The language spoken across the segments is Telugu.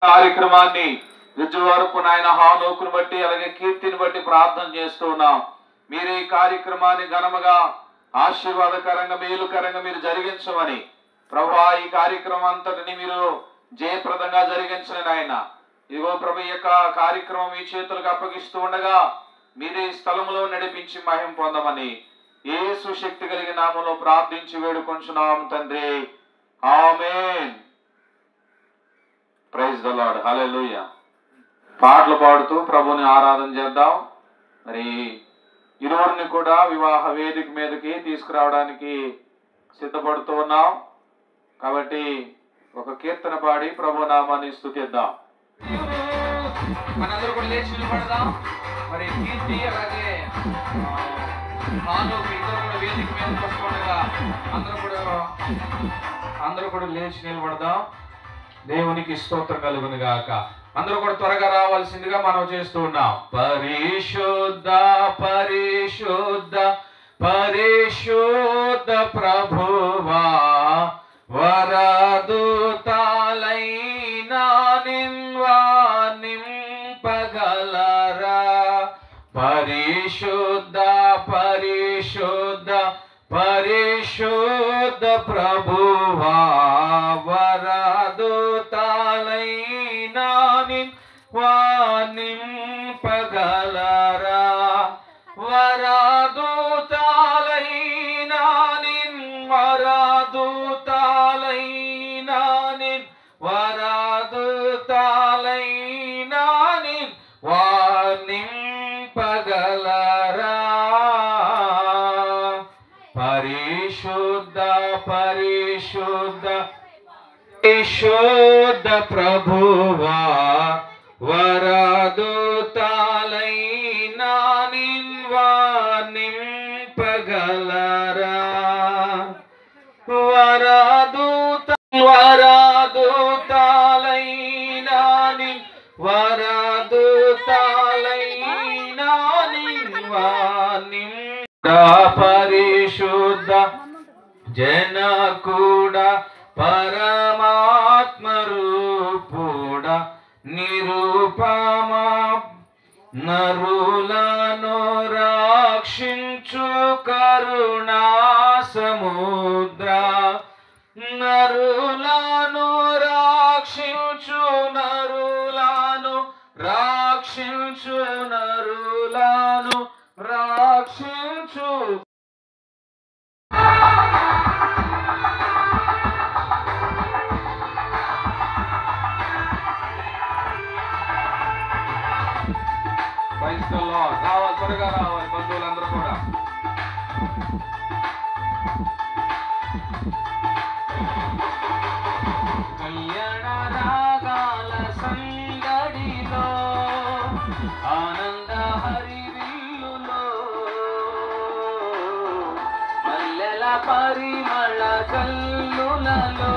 కార్యక్రమాన్ని విజయవరపు నాయన హానోకును బట్టి అలాగే కీర్తిని బట్టి ప్రార్థన చేస్తూ ఉన్నాం. మీరు ఈ కార్యక్రమాన్ని ఘనముగా ఆశీర్వాదకరంగా మేలుకరంగా మీరు జరిగించమని ప్రభువా, ఈ కార్యక్రమం అంతటిని మీరు జయప్రదంగా జరిగించిన నాయన. ఇదిగో ప్రభు, ఈ యొక్క కార్యక్రమం మీ చేతులకు అప్పగిస్తూ ఉండగా మీరే ఈ స్థలంలో నడిపించి మహిమ పొందమని యేసు శక్తి కలిగిన నామములో ప్రార్థించి వేడుకొంచున్నాం తండ్రి. ఆమేన్. Praise the lord. హల్లెలూయా. పాటలు పాడుతూ ప్రభుని ఆరాధన చేద్దాం. మరి ఇరువురిని కూడా వివాహ వేదిక మీదకి తీసుకురావడానికి సిద్ధపడుతూ ఉన్నాం. కాబట్టి ఒక కీర్తన పాడి ప్రభు నామాన్ని స్తుతిద్దాం. మనందరూ కూడా లేచి నిలబడదాం. మరి కీర్తి అలాగే ఇద్దరు కూడా వేదిక మీద వస్తుండగా అందరూ కూడా లేచి నిలబడదాం. దేవునికి స్తోత్రం కలుగును గాక. అందరూ కూడా త్వరగా రావాల్సిందిగా మనం చేస్తూ ఉన్నాం. పరిశుద్ధ పరిశుద్ధ పరిశుద్ధ ప్రభువా, వరదూతలైన నింపగలరా. పరిశుద్ధ పరిశుద్ధ పరిశుద్ధ ప్రభువా, వరదూతలైన నింపగలరా. వరదూతలైన వరదూతలైన వరదూతలైన నింపగలరా. పరిశుద్ధ పరిశుద్ధ పరిశుద్ధ ప్రభువా, వరదూతలైన నింపగలరా. వరదూతలైన వరదూతలైన పరిశుద్ధ జనకుడ పరమాత్మ రూపుడ నిరూపమా నరులను రక్షించు కరుణా సముద్ర. నరులను రక్షించు నరులను రక్షించు నరులను రక్షించు. రావాలి, త్వరగా రావాలి బంధువులందరూ కూడా. కళ్యాణ రాగాల సంగడిలో ఆనంద హరివిల్లులో మల్లెల పరిమళ జల్లులలో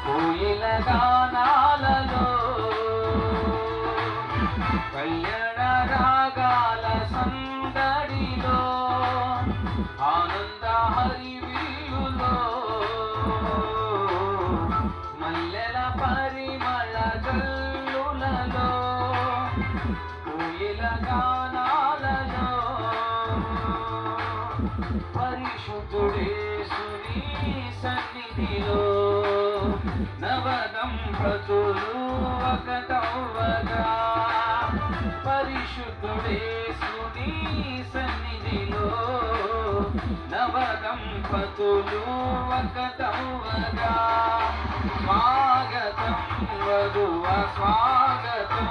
కోయిల గానాలలో కళ్యాణ రాగాల సందడిలో ఆనంద హరివిల్లులో మల్లెల పరిమళ జల్లులలో కోయిల గానాలలో పరిశుద్ధుడేసుని సన్నిధిలో నవదంపతులు ఒకటవ్వగా. పరిశుద్ధుడేసుని సన్నిధిలో నవదంపతులు ఒకటవ్వగా. స్వాగతం వధువ స్వాగతం,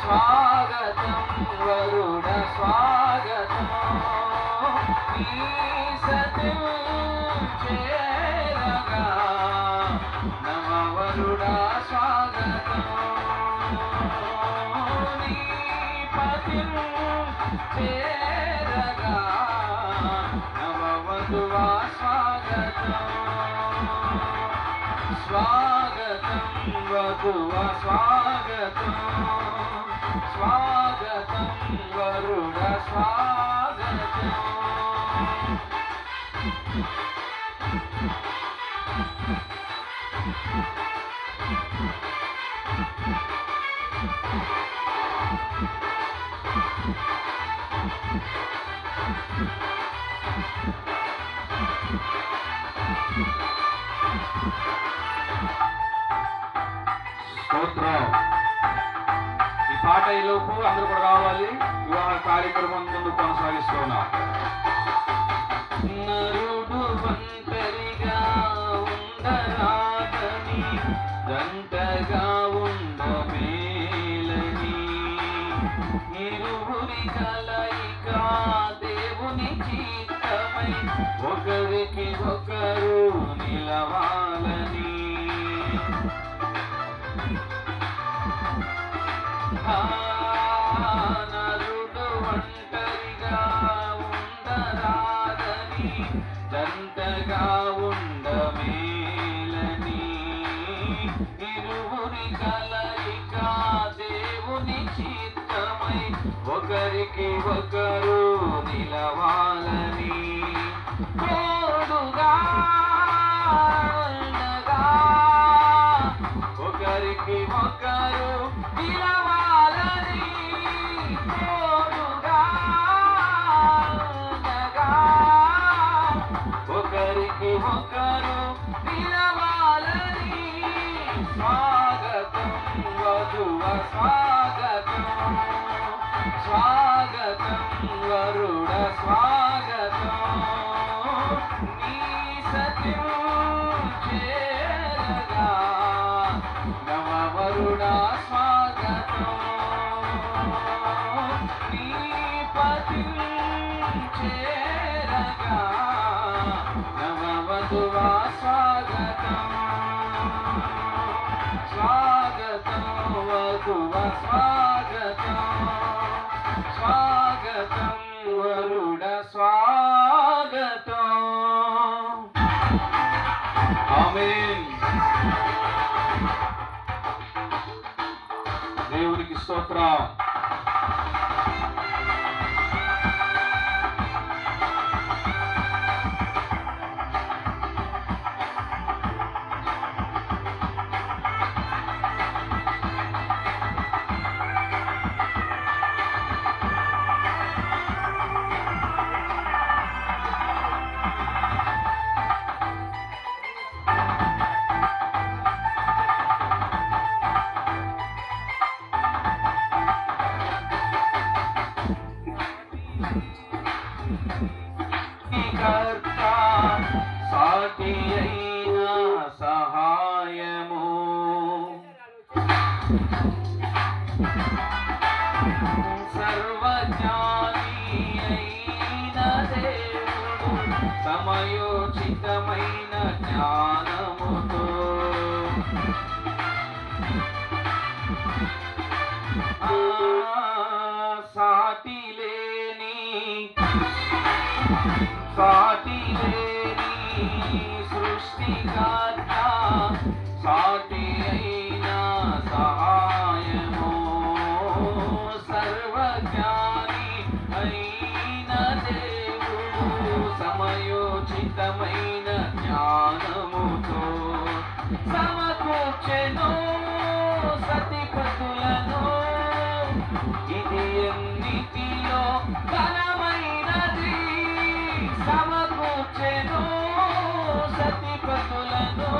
స్వాగతం వరుడ స్వాగతం. నీ సతిం చేరగా నవవరుడా స్వాగతం. నీ పతిం చేరగా నవవధువా స్వాగతం. స్వాగతం వధువ స్వాగతం, స్వాగతం వరుడ స్వాగతం. స్తోత్రం. ఈ పాట ఈలోపు అందరూ కూడా రావాలి. వివాహ కార్యక్రమం ముందు కొనసాగిస్తున్నాం. నరుడు ఒంటరిగా ఉండరాదని, జంటగా ఉండమేలని, ఇరువురి కలయిక దేవుని చిత్తమై, ఒకరికి ఒకరు నిలవాలని. నరుడు ఒంటరిగా ఉండరాదని, జంటగా ఉండమేలని, ఇరువురి కలయిక దేవుని చిత్తమై, ఒకరికి ఒకరు నిలవాలని. తోడుగా ఉండగా ఒకరికి ఒకరు నిలవాలని. తోడుగా ఉండగా ఒకరికి ఒకరు నిలవాలని. స్వాగతం వధువ స్వాగతం, స్వాగతం వరుడ స్వాగతం, నీ సత్యం చేరగా నవవరుడ స్వాగతం, నీ పతి చేరగా నవవధువ స్వాగతం. స్వాగతం వధువ స్వాగతం, స్వాగతం వరుడ స్వాగతం. ఆమేన్. దేవునికి స్తోత్రం. కర్త సాటి అయిన సహాయము, సర్వజ్ఞాని అయిన దేవుడు, సమయోచితమైన జ్ఞానముతో సాటి లేని సృష్టికర్త, సాటి అయిన సహాయము, సర్వజ్ఞాని అయిన దేవుడు, సమయోచితమైన జ్ఞానముతో సమకూర్చెను సతిపతులను. ఇది ఎన్నిటిలో ఘనమైనది, సమకూర్చెను సతిపతులను.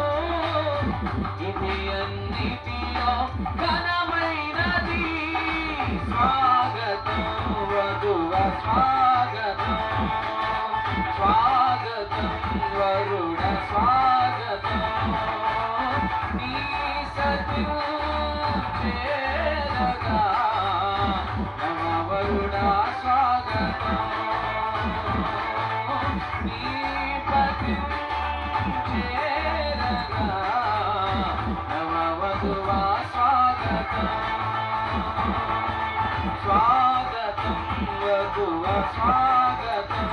ఇది అన్నిటిలో ఘనమైనది. స్వాగతం వధువ స్వాగతం, స్వాగతం వరుణ స్వాగతం, నీ సత్యం చేరగా నవవరుణ స్వాగతం, నీ పతి చేరగా నవవధువ స్వాగతం. స్వాగతం వధువ స్వాగతం,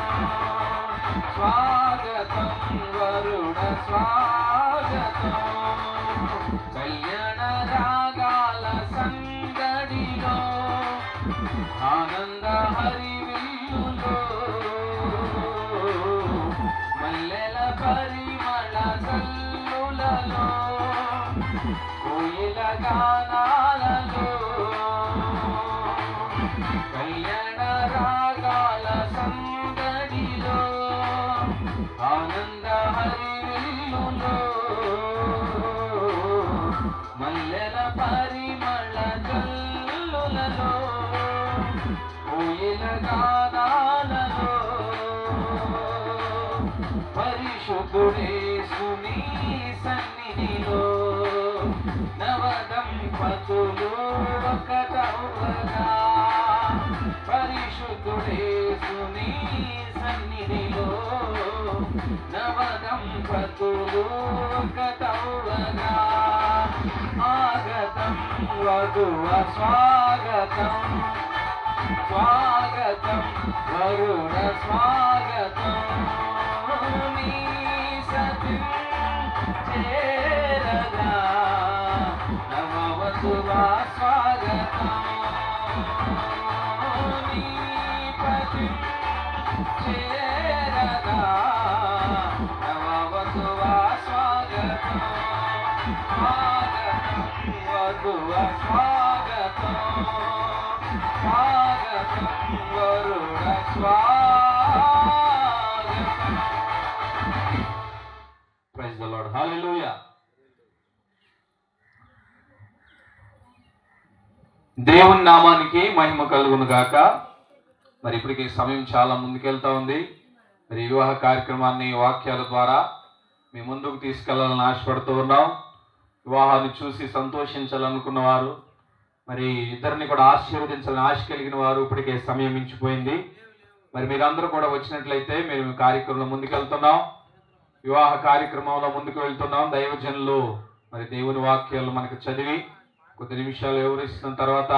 స్వాగతం వరుణ స్వాగతం. కళ్యాణ రాగాల సందడిలో, ఆనంద హరివిల్లులో, మల్లెల పరిమళ జల్లులలో, ఊయల గానాలలో కళ్యాణ రాగాల సందడిలో ఆనంద హరివిల్లులో మల్లెల పరిమళ జల్లులలో ఊయల గానాలలో పరిశుద్ధుడేసుని సన్నిధిలో నవదంపతులు ఒకటవుగా పరిశుద్ధుడేసుని సన్నిధిలో నవదంపతులు ఒకటవుగా ఆగతం వధువ స్వాగతం స్వాగతం వరుణ స్వాగతం నీ సతి చేరగా నవవధువా స్వాగతం నీ పతి చేరగా నవవధువా స్వాగతం స్వాగతం వధువ స్వాగతం స్వాగతం వరుణ స్వాగతం. Praise the lord. హల్లెలూయా. దేవుని నామానికి మహిమ కలుగును గాక. మరి ఇప్పటికి సమయం చాలా ముందుకెళ్తా ఉంది. మరి వివాహ కార్యక్రమాన్ని వాక్యాల ద్వారా మీ ముందుకు తీసుకెళ్లాలని ఆశపడుతూ ఉన్నాం. వివాహాన్ని చూసి సంతోషించాలనుకున్న వారు, మరి ఇద్దరిని కూడా ఆశీర్వదించాలని ఆశ కలిగిన వారు ఇప్పటికే సమయం మించిపోయింది. మరి మీరందరూ కూడా వచ్చినట్లయితే మేము కార్యక్రమంలో ముందుకెళ్తున్నాం. వివాహ కార్యక్రమంలో ముందుకు వెళ్తున్నాం. దైవజనులు మరి దేవుని వాక్యాలు మనకు చదివి కొద్ది నిమిషాలు వివరిస్తున్న తర్వాత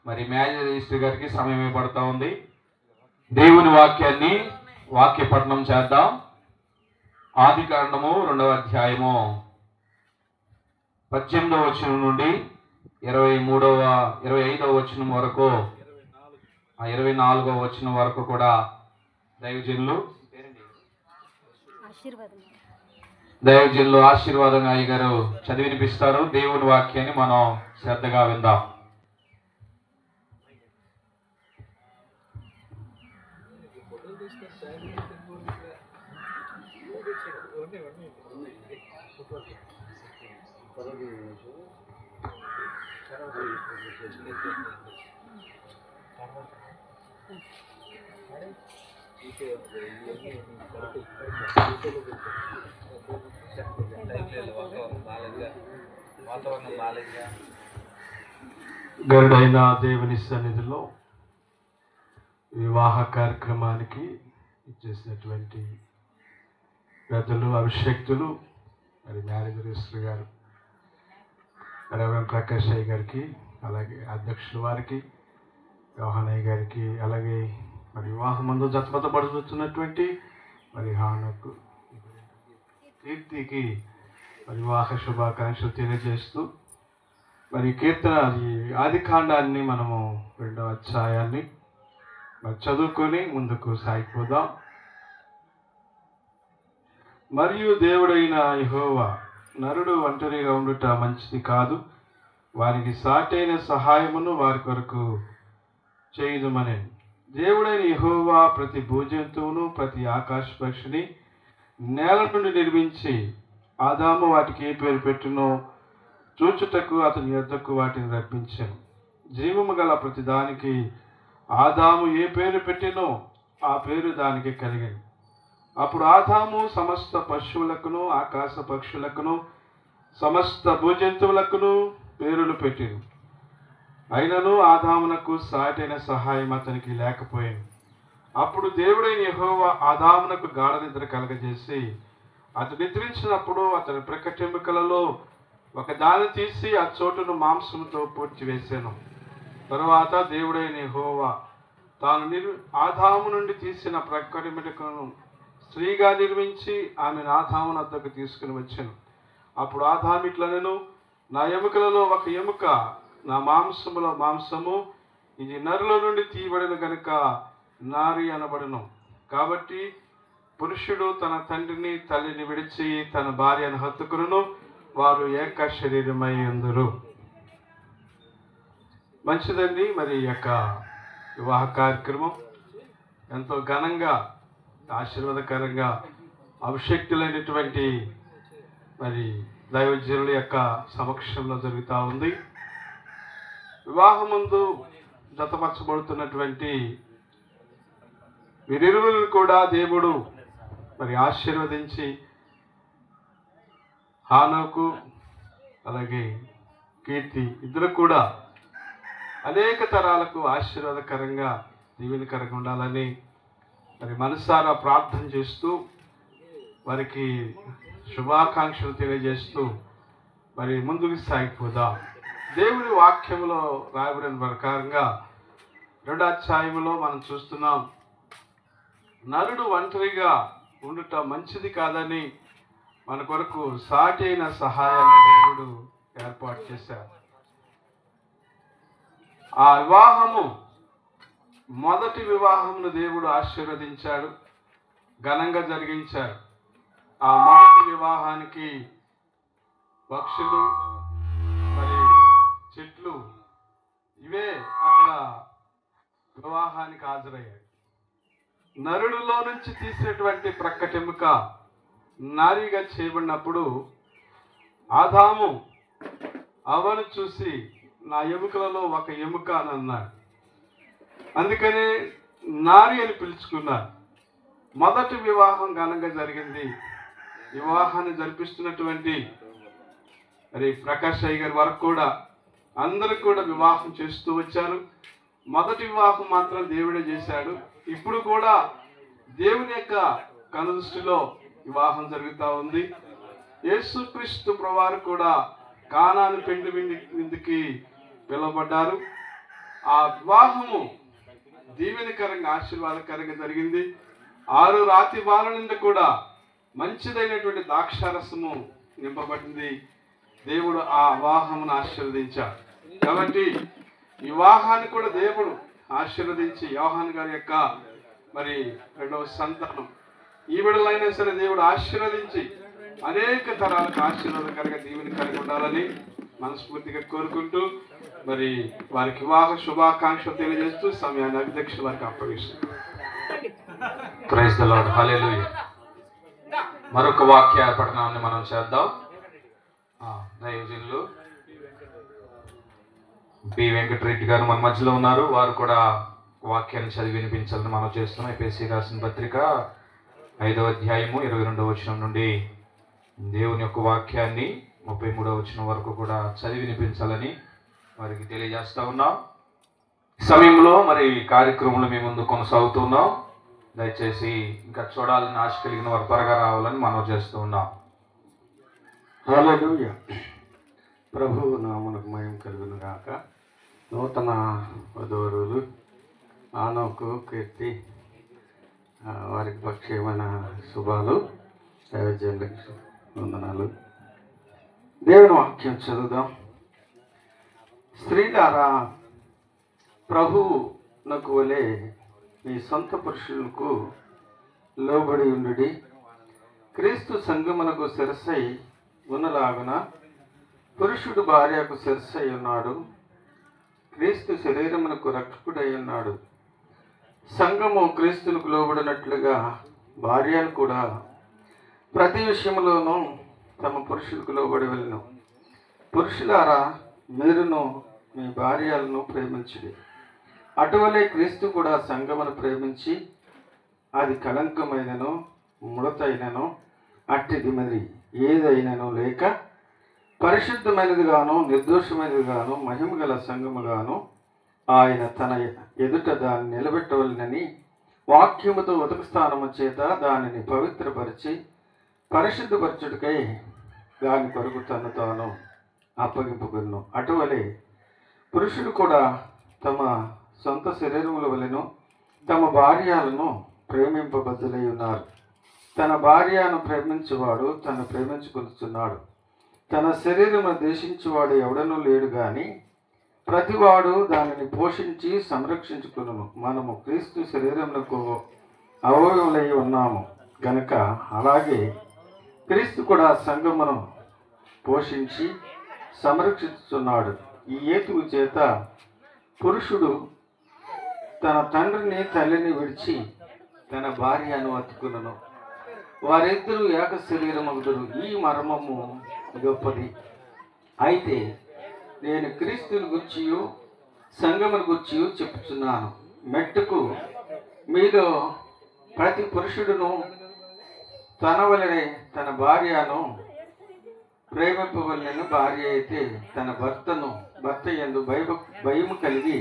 మరి మ్యాజిస్ట్రేట్ గారికి సమయం పడుతూ ఉంది. దేవుని వాక్యాన్ని వాక్య పఠనం చేద్దాం. ఆదికాండము 2వ అధ్యాయము 18వ వచనం నుండి 25వ వచనం వరకు, 24వ వచనం వరకు కూడా దైవజనులు ఆశీర్వాదంగా అయ్య గారు చదివి వినిపిస్తారు. దేవుని వాక్యాన్ని మనం శ్రద్ధగా విందాం. గరుడైన దేవుని సన్నిధిలో వివాహ కార్యక్రమానికి ఇచ్చేసినటువంటి పెద్దలు, అభిషేక్తులు, మరి మ్యారేజరిస్టర్ గారు రెవరెండ్ ప్రకాష్ అయ్య గారికి, అలాగే అధ్యక్షుల వారికి, యోహానయ్య గారికి, అలాగే మరి వివాహం ముందు జతపతపడుతున్నటువంటి మరి హానకు, కీర్తికి మరి వివాహ శుభాకాంక్షలు తెలియజేస్తూ మరి కీర్తన ఈ ఆదికాండాన్ని మనము 2వ అధ్యాయాన్ని మరి చదువుకొని ముందుకు సాగిపోదాం. మరియు దేవుడైన యెహోవా, నరుడు ఒంటరిగా ఉండుట మంచిది కాదు, వారికి సాటైన సహాయమును వారి కొరకు చేయుదుమని. దేవుడైన యెహోవా ప్రతి భూజంతువును ప్రతి ఆకాశ పక్షిని నేల నుండి నిర్మించి ఆదాము వాటికి ఏ పేరు పెట్టునో చూచుటకు అతని యొద్దకు వాటిని రప్పించాను. జీవము గల ప్రతి దానికి ఆదాము ఏ పేరు పెట్టినో ఆ పేరు దానికి కలిగింది. అప్పుడు ఆదాము సమస్త పశువులకును ఆకాశ పక్షులకును సమస్త భూజంతువులకును పేరులు పెట్టిను. అయినను ఆదామునకు సాటైన సహాయం అతనికి లేకపోయింది. అప్పుడు దేవుడైన యెహోవా ఆదామునకు గాఢ నిద్ర కలగజేసి అతడు నిద్రించినప్పుడు అతని ప్రక్కటెముకలలో ఒక దాన్ని తీసి ఆ చోటును మాంసముతో పూడ్చివేశాను. తరువాత దేవుడైన యెహోవా తాను ఆదాము నుండి తీసిన ప్రక్కటెముకను స్త్రీగా నిర్మించి ఆమెను ఆదాము వద్దకు తీసుకుని వచ్చాను. అప్పుడు ఆదాము ఇట్లనెను, నా ఎముకలలో ఒక ఎముక, నా మాంసములో మాంసము, ఇది నరుల నుండి తీయబడిన గనుక నారి అనబడును. కాబట్టి పురుషుడు తన తండ్రిని తల్లిని విడిచి తన భార్యను హత్తుకును, వారు ఏక శరీరమై ఉందురు. మంచిదండి. మరి ఈ యొక్క వివాహ కార్యక్రమం ఎంతో ఘనంగా, ఆశీర్వాదకరంగా, అభిషక్తులైనటువంటి మరి దైవజనుల యొక్క సమక్షంలో జరుగుతూ ఉంది. వివాహం ముందు జతపరచబడుతున్నటువంటి వీరిరువురు కూడా దేవుడు మరి ఆశీర్వదించి హానోకు అలాగే కీర్తి ఇద్దరు కూడా అనేక తరాలకు ఆశీర్వాదకరంగా, దీవెనకరంగా ఉండాలని మరి మనసారా ప్రార్థన చేస్తూ వారికి శుభాకాంక్షలు తెలియజేస్తూ మరి ముందుకు సాగిపోదాం. దేవుని వాక్యంలో రాయబడిన ప్రకారంగా 2వ అధ్యాయంలో మనం చూస్తున్నాం, నరుడు ఒంటరిగా ఉండుట మంచిది కాదని మన కొరకు సాటి అయిన సహాయాన్ని దేవుడు ఏర్పాటు చేశారు. ఆ వివాహము మొదటి వివాహమును దేవుడు ఆశీర్వదించాడు, ఘనంగా జరిగించాడు. ఆ మొదటి వివాహానికి పక్షులు మరి చెట్లు ఇవే అక్కడ వివాహానికి హాజరయ్యాయి. నరుడిలో నుంచి తీసినటువంటి ప్రక్కటెముక నారీగా చేయబడినప్పుడు ఆదాము అవ్వను చూసి నా ఎముకలలో ఒక ఎముక అని అన్నాడు. అందుకనే నారి అని పిలుచుకున్నారు. మొదటి వివాహం ఘనంగా జరిగింది. వివాహాన్ని జరిపిస్తున్నటువంటి మరి ప్రకాష్ అయ్య గారి వరకు కూడా అందరూ కూడా వివాహం చేస్తూ వచ్చారు. మొదటి వివాహం మాత్రం దేవుడే చేశాడు. ఇప్పుడు కూడా దేవుని యొక్క కనుదృష్టిలో వివాహం జరుగుతూ ఉంది. యేసుక్రీస్తు ప్రభువారు కూడా కానాను పెండ్లి విందుకి పిలువబడ్డారు. ఆ వివాహము దీవెనకరంగా, ఆశీర్వాదకరంగా జరిగింది. 6 రాతి బాల నుండి కూడా మంచిదైనటువంటి ద్రాక్షారసము నింపబడింది. దేవుడు ఆ వివాహమును ఆశీర్వదించాడు. కాబట్టి వివాహాన్ని కూడా దేవుడు ఆశీర్వదించి యోహాను గారి యొక్క మరి 2వ సంతానం ఈ బిడ్డలైనా సరే దేవుడు ఆశీర్వదించి అనేక తరాలకు ఆశీర్వాదకరంగా దీవెనకరంగా ఉండాలని మనస్ఫూర్తిగా కోరుకుంటూ మరి వారికి వివాహ శుభాకాంక్షలు తెలియజేస్తూ సమయాన్ని అధ్యక్షుల వారికి అప్పగిస్తున్నాను. Praise the lord. హల్లెలూయా. మరొక వాక్య పఠనాన్ని మనం చేద్దాం. దైవజనులు పి వెంకటరెడ్డి గారు మన మధ్యలో ఉన్నారు. వారు కూడా వాక్యాన్ని చదివి వినిపించాలని మనం చేస్తున్నాం. ఎఫెసీ రాసిన పత్రిక 5వ అధ్యాయము 22వ వచనం నుండి దేవుని యొక్క వాక్యాన్ని 33వ వచనం వరకు కూడా చదివి వినిపించాలని వారికి తెలియజేస్తా ఉన్నాం. సమయంలో మరి కార్యక్రమంలో మేము ముందు కొనసాగుతున్నాం. దయచేసి ఇంకా చూడాలని ఆశ కలిగిన వారు త్వరగా రావాలని మనం చేస్తూ ఉన్నాం. హల్లెలూయా. ప్రభువు నామమునకు మహిమ కలుగును గాక. నూతన వధూవరులు ఆనోకు, కీర్తి వారికి పక్షేమైన శుభాలు, దైవజనులకు వందనాలు. దేవుని వాక్యం చదువుదాం. స్త్రీలారా, ప్రభువునకు వలె మీ సొంత పురుషులకు లోబడి ఉండుడి. క్రీస్తు సంఘమునకు శిరస్సై ఉన్నలాగున పురుషుడు భార్యకు శిరస్సై ఉన్నాడు. క్రీస్తు శరీరమునకు రక్షకుడై ఉన్నాడు. సంఘము క్రీస్తునికి లోబడినట్లుగా భార్యలు కూడా ప్రతి విషయంలోనూ తమ పురుషులకు లోబడవలెను. పురుషులారా, మీరును మీ భార్యలను ప్రేమించుడి. అటువలే క్రీస్తు కూడా సంఘమును ప్రేమించి అది కళంకమైనను ముడతైనను అట్టిది మరి ఏదైనను లేక పరిశుద్ధమైనదిగాను నిర్దోషమైనదిగాను మహిమగల సంఘముగాను ఆయన తన ఎదుట దాన్ని నిలబెట్టవలనని వాక్యముతో ఉదక స్థానము చేత దానిని పవిత్రపరిచి పరిశుద్ధపరచుడికై దాని కొరకు తను తాను అప్పగింపుకును. అటువలే పురుషుడు కూడా తమ సొంత శరీరముల వలెను తమ భార్యలను ప్రేమింపబద్దులై ఉన్నారు. తన భార్యను ప్రేమించువాడు తను ప్రేమించుకొనుచున్నాడు. తన శరీరమును ద్వేషించువాడు ఎవడనూ లేడు గాని ప్రతివాడు దానిని పోషించి సంరక్షించుకును. మనము క్రీస్తు శరీరమునకు అవయవులై ఉన్నాము గనుక అలాగే క్రీస్తు కూడా సంఘమును పోషించి సంరక్షిస్తున్నాడు. ఈ హేతువు చేత పురుషుడు తన తండ్రిని తల్లిని విడిచి తన భార్యను అతుకులను, వారిద్దరూ ఏక శరీరమగుదురు. ఈ మర్మము గొప్పది. అయితే నేను క్రీస్తుని గూర్చియు సంఘమును గూర్చియు చెప్పుచున్నాను. మెట్టుకు మీలో ప్రతి పురుషుడును తన వలనే తన భార్యను ప్రేమింపవలెను. భార్య అయితే తన భర్త యందు భయము కలిగి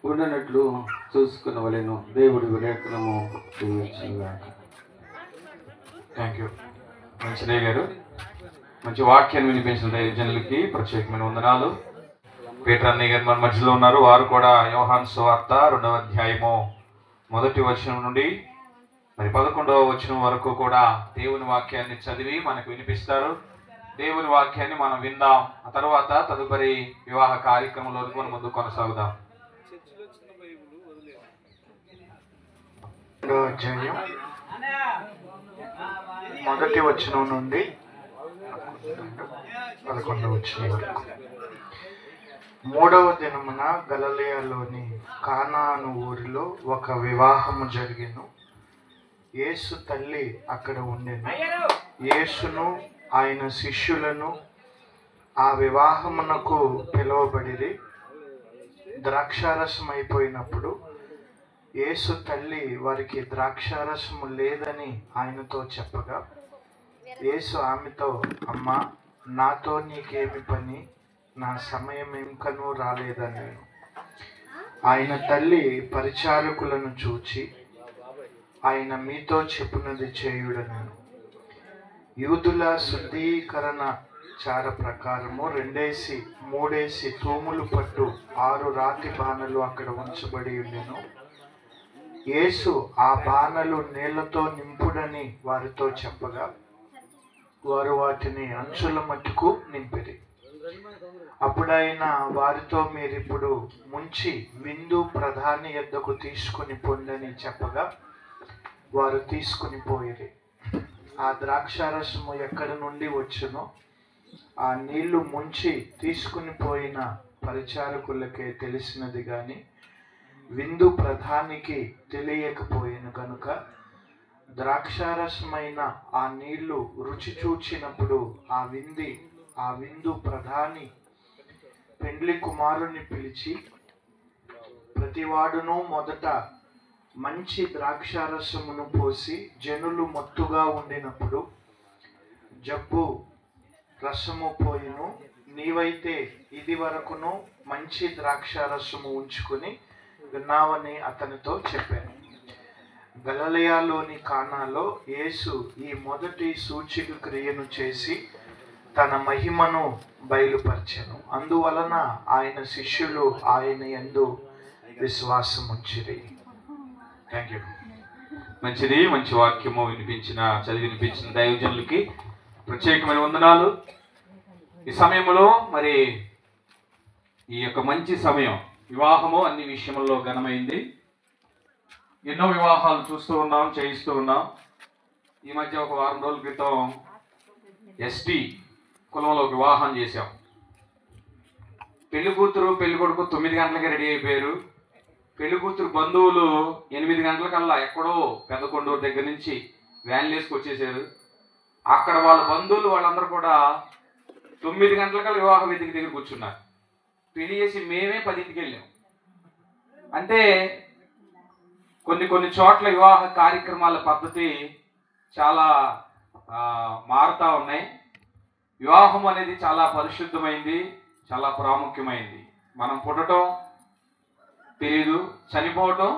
ఉండనట్లు చూసుకునవలెను. దేవుడి విలేఖనము దీవించుగాక. Thank you. మంచిదే గారు, మంచి వాక్యాన్ని వినిపించిన దైవజనులకి ప్రత్యేకమైన వందనాలు. పీటర్ అన్నయ్య గారు మన మధ్యలో ఉన్నారు. వారు కూడా యోహాను సువార్త 2వ అధ్యాయము 1వ వచనం నుండి మరి 11వ వచనం వరకు కూడా దేవుని వాక్యాన్ని చదివి మనకు వినిపిస్తారు. దేవుని వాక్యాన్ని మనం విందాం. ఆ తర్వాత తదుపరి వివాహ కార్యక్రమంలోకి మనం ముందు కొనసాగుదాం. అధ్యాయం 1వ వచనం నుండి 11వ వచనం వరకు. 3వ దినమున గలిలయలోని కానా అను ఊరిలో ఒక వివాహము జరిగెను. యేసు తల్లి అక్కడ ఉండెను. యేసును ఆయన శిష్యులను ఆ వివాహమునకు పిలువబడిరి. ద్రాక్షారసం అయిపోయినప్పుడు యేసు తల్లి వారికి ద్రాక్షారసము లేదని ఆయనతో చెప్పగా, యేసు ఆమెతో, అమ్మా, నాతో నీకేమి పని? నా సమయం ఇంకనూ రాలేదన్నాను. ఆయన తల్లి పరిచారకులను చూచి, ఆయన మీతో చెప్పునది చేయుడనను. యూదుల శుద్ధీకరణ చార ప్రకారము 2-3 తూములు పట్టు 6 రాతి బాణలు అక్కడ ఉంచబడి ఉండెను. యేసు ఆ బాణలు నీళ్లతో నింపుడని వారితో చెప్పగా, వారు వాటిని అంచుల మట్టుకు నింపిరి. అప్పుడైన వారితో, మీరిప్పుడు ముంచి విందు ప్రధాని యొద్దకు తీసుకుని పొండని చెప్పగా, వారు తీసుకుని పోయిరి. ఆ ద్రాక్షారసము ఎక్కడి నుండి వచ్చునో ఆ నీళ్లు ముంచి తీసుకుని పోయిన పరిచారకులకే తెలిసినది గాని విందు ప్రధానికి తెలియకపోయాను కనుక, ద్రాక్షారసమైన ఆ నీళ్లు రుచి చూచినప్పుడు ఆ విందు ప్రధాని పెండ్లి కుమారుని పిలిచి, ప్రతివాడును మొదట మంచి ద్రాక్షారసమును పోసి జనులు మత్తుగా ఉండినప్పుడు జబ్బు రసము పోయిను. నీవైతే ఇది వరకును మంచి ద్రాక్షారసము ఉంచుకుని విన్నావని అతనితో చెప్పాను. గలిలయలోని కానాలో యేసు ఈ మొదటి సూచక క్రియను చేసి తన మహిమను బయలుపరచెను. అందువలన ఆయన శిష్యులు ఆయన యందు విశ్వాసం ఉంచిరి. Thank you. మంచిది, మంచి వాక్యము చదివి వినిపించిన దైవజనులకి ప్రత్యేకమైన వందనాలు. ఈ సమయంలో మరి ఈ యొక్క మంచి సమయం, వివాహము అన్ని విషయముల్లో ఘనమైంది. ఎన్నో వివాహాలు చూస్తూ ఉన్నాం, చేయిస్తూ ఉన్నాం. ఈ మధ్య ఒక వారం రోజుల క్రితం ఎస్టీ కులంలో వివాహం చేశాం. పెళ్లి కూతురు పెళ్లి కొడుకు 9 గంటలకే రెడీ అయిపోయారు. పెళ్లి కూతురు బంధువులు 8 గంటలకల్లా ఎక్కడో పెద్దకొండూరు దగ్గర నుంచి వ్యాన్లు వేసుకొచ్చేసారు. అక్కడ వాళ్ళ బంధువులు వాళ్ళందరూ కూడా 9 గంటలకల్లా వివాహ వేదిక దగ్గర కూర్చున్నారు. పెళ్లి చేసి మేమే 10ంటికి వెళ్ళాం. అంటే కొన్ని చోట్ల వివాహ కార్యక్రమాల పద్ధతి చాలా మారుతూ ఉన్నాయి. వివాహం అనేది చాలా పరిశుద్ధమైంది, చాలా ప్రాముఖ్యమైంది. మనం పుట్టడం తెలీదు, చనిపోవటం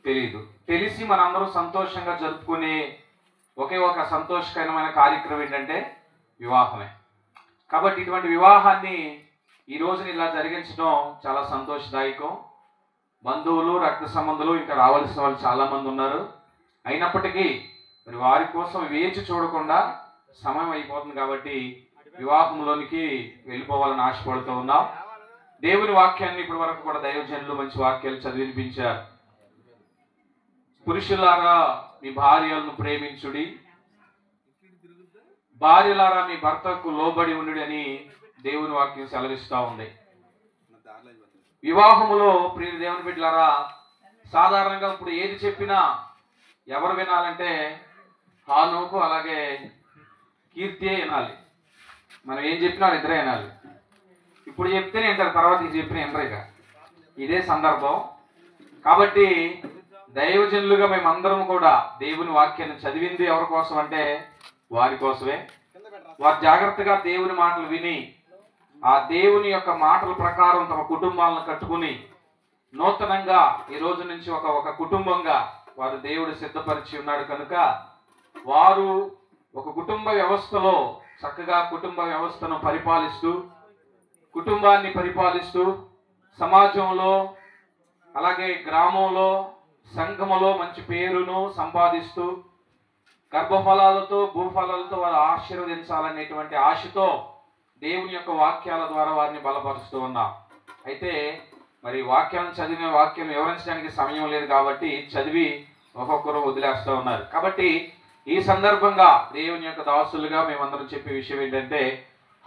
తెలీదు. తెలిసి మనందరూ సంతోషంగా జరుపుకునే ఒకే ఒక సంతోషకరమైన కార్యక్రమం ఏంటంటే వివాహమే. కాబట్టి ఇటువంటి వివాహాన్ని ఈ రోజున ఇలా జరిగించడం చాలా సంతోషదాయకం. బంధువులు, రక్త సంబంధులు ఇంకా రావాల్సిన వాళ్ళు చాలామంది ఉన్నారు. అయినప్పటికీ మరి వారి కోసం వేచి చూడకుండా సమయం అయిపోతుంది కాబట్టి వివాహంలోనికి వెళ్ళిపోవాలని ఆశపడుతూ ఉన్నాం. దేవుని వాక్యాన్ని ఇప్పటి వరకు కూడా దైవజనులు మంచి వాక్యాలు చదివినిపించారు. పురుషులారా మీ భార్యలను ప్రేమించుడి, భార్యలారా మీ భర్తకు లోబడి ఉండు అని దేవుని వాక్యం సెలవిస్తూ ఉంది. వివాహములో ప్రియ దేవుని బిడ్డలారా, సాధారణంగా ఇప్పుడు ఏది చెప్పినా ఎవరు వినాలంటే హానోకు అలాగే కీర్తియే వినాలి. మనం ఏం చెప్పినా ఇద్దరే వినాలి. ఇప్పుడు చెప్తేనే వింటారు, తర్వాత ఇది చెప్పిన వినరేక. ఇదే సందర్భం. కాబట్టి దైవజనులుగా మేమందరం కూడా దేవుని వాక్యాన్ని చదివింది ఎవరి కోసం అంటే వారి కోసమే. వారు జాగ్రత్తగా దేవుని మాటలు విని ఆ దేవుని యొక్క మాటల ప్రకారం తమ కుటుంబాలను కట్టుకుని నూతనంగా ఈ రోజు నుంచి ఒక కుటుంబంగా వారు దేవుడు సిద్ధపరిచి ఉన్నాడు కనుక వారు ఒక కుటుంబ వ్యవస్థలో చక్కగా కుటుంబ వ్యవస్థను పరిపాలిస్తూ, కుటుంబాన్ని పరిపాలిస్తూ, సమాజంలో అలాగే గ్రామంలో సంఘములో మంచి పేరును సంపాదిస్తూ గర్భఫలాలతో భూఫలాలతో వారు ఆశీర్వదించాలనేటువంటి ఆశతో దేవుని యొక్క వాక్యాల ద్వారా వారిని బలపరుస్తూ ఉన్నాం. అయితే మరి వాక్యాలను చదివిన వాక్యం వివరించడానికి సమయం లేదు కాబట్టి చదివి ఒక్కొక్కరు వదిలేస్తూ ఉన్నారు. కాబట్టి ఈ సందర్భంగా దేవుని యొక్క దాసులుగా మేమందరం చెప్పే విషయం ఏంటంటే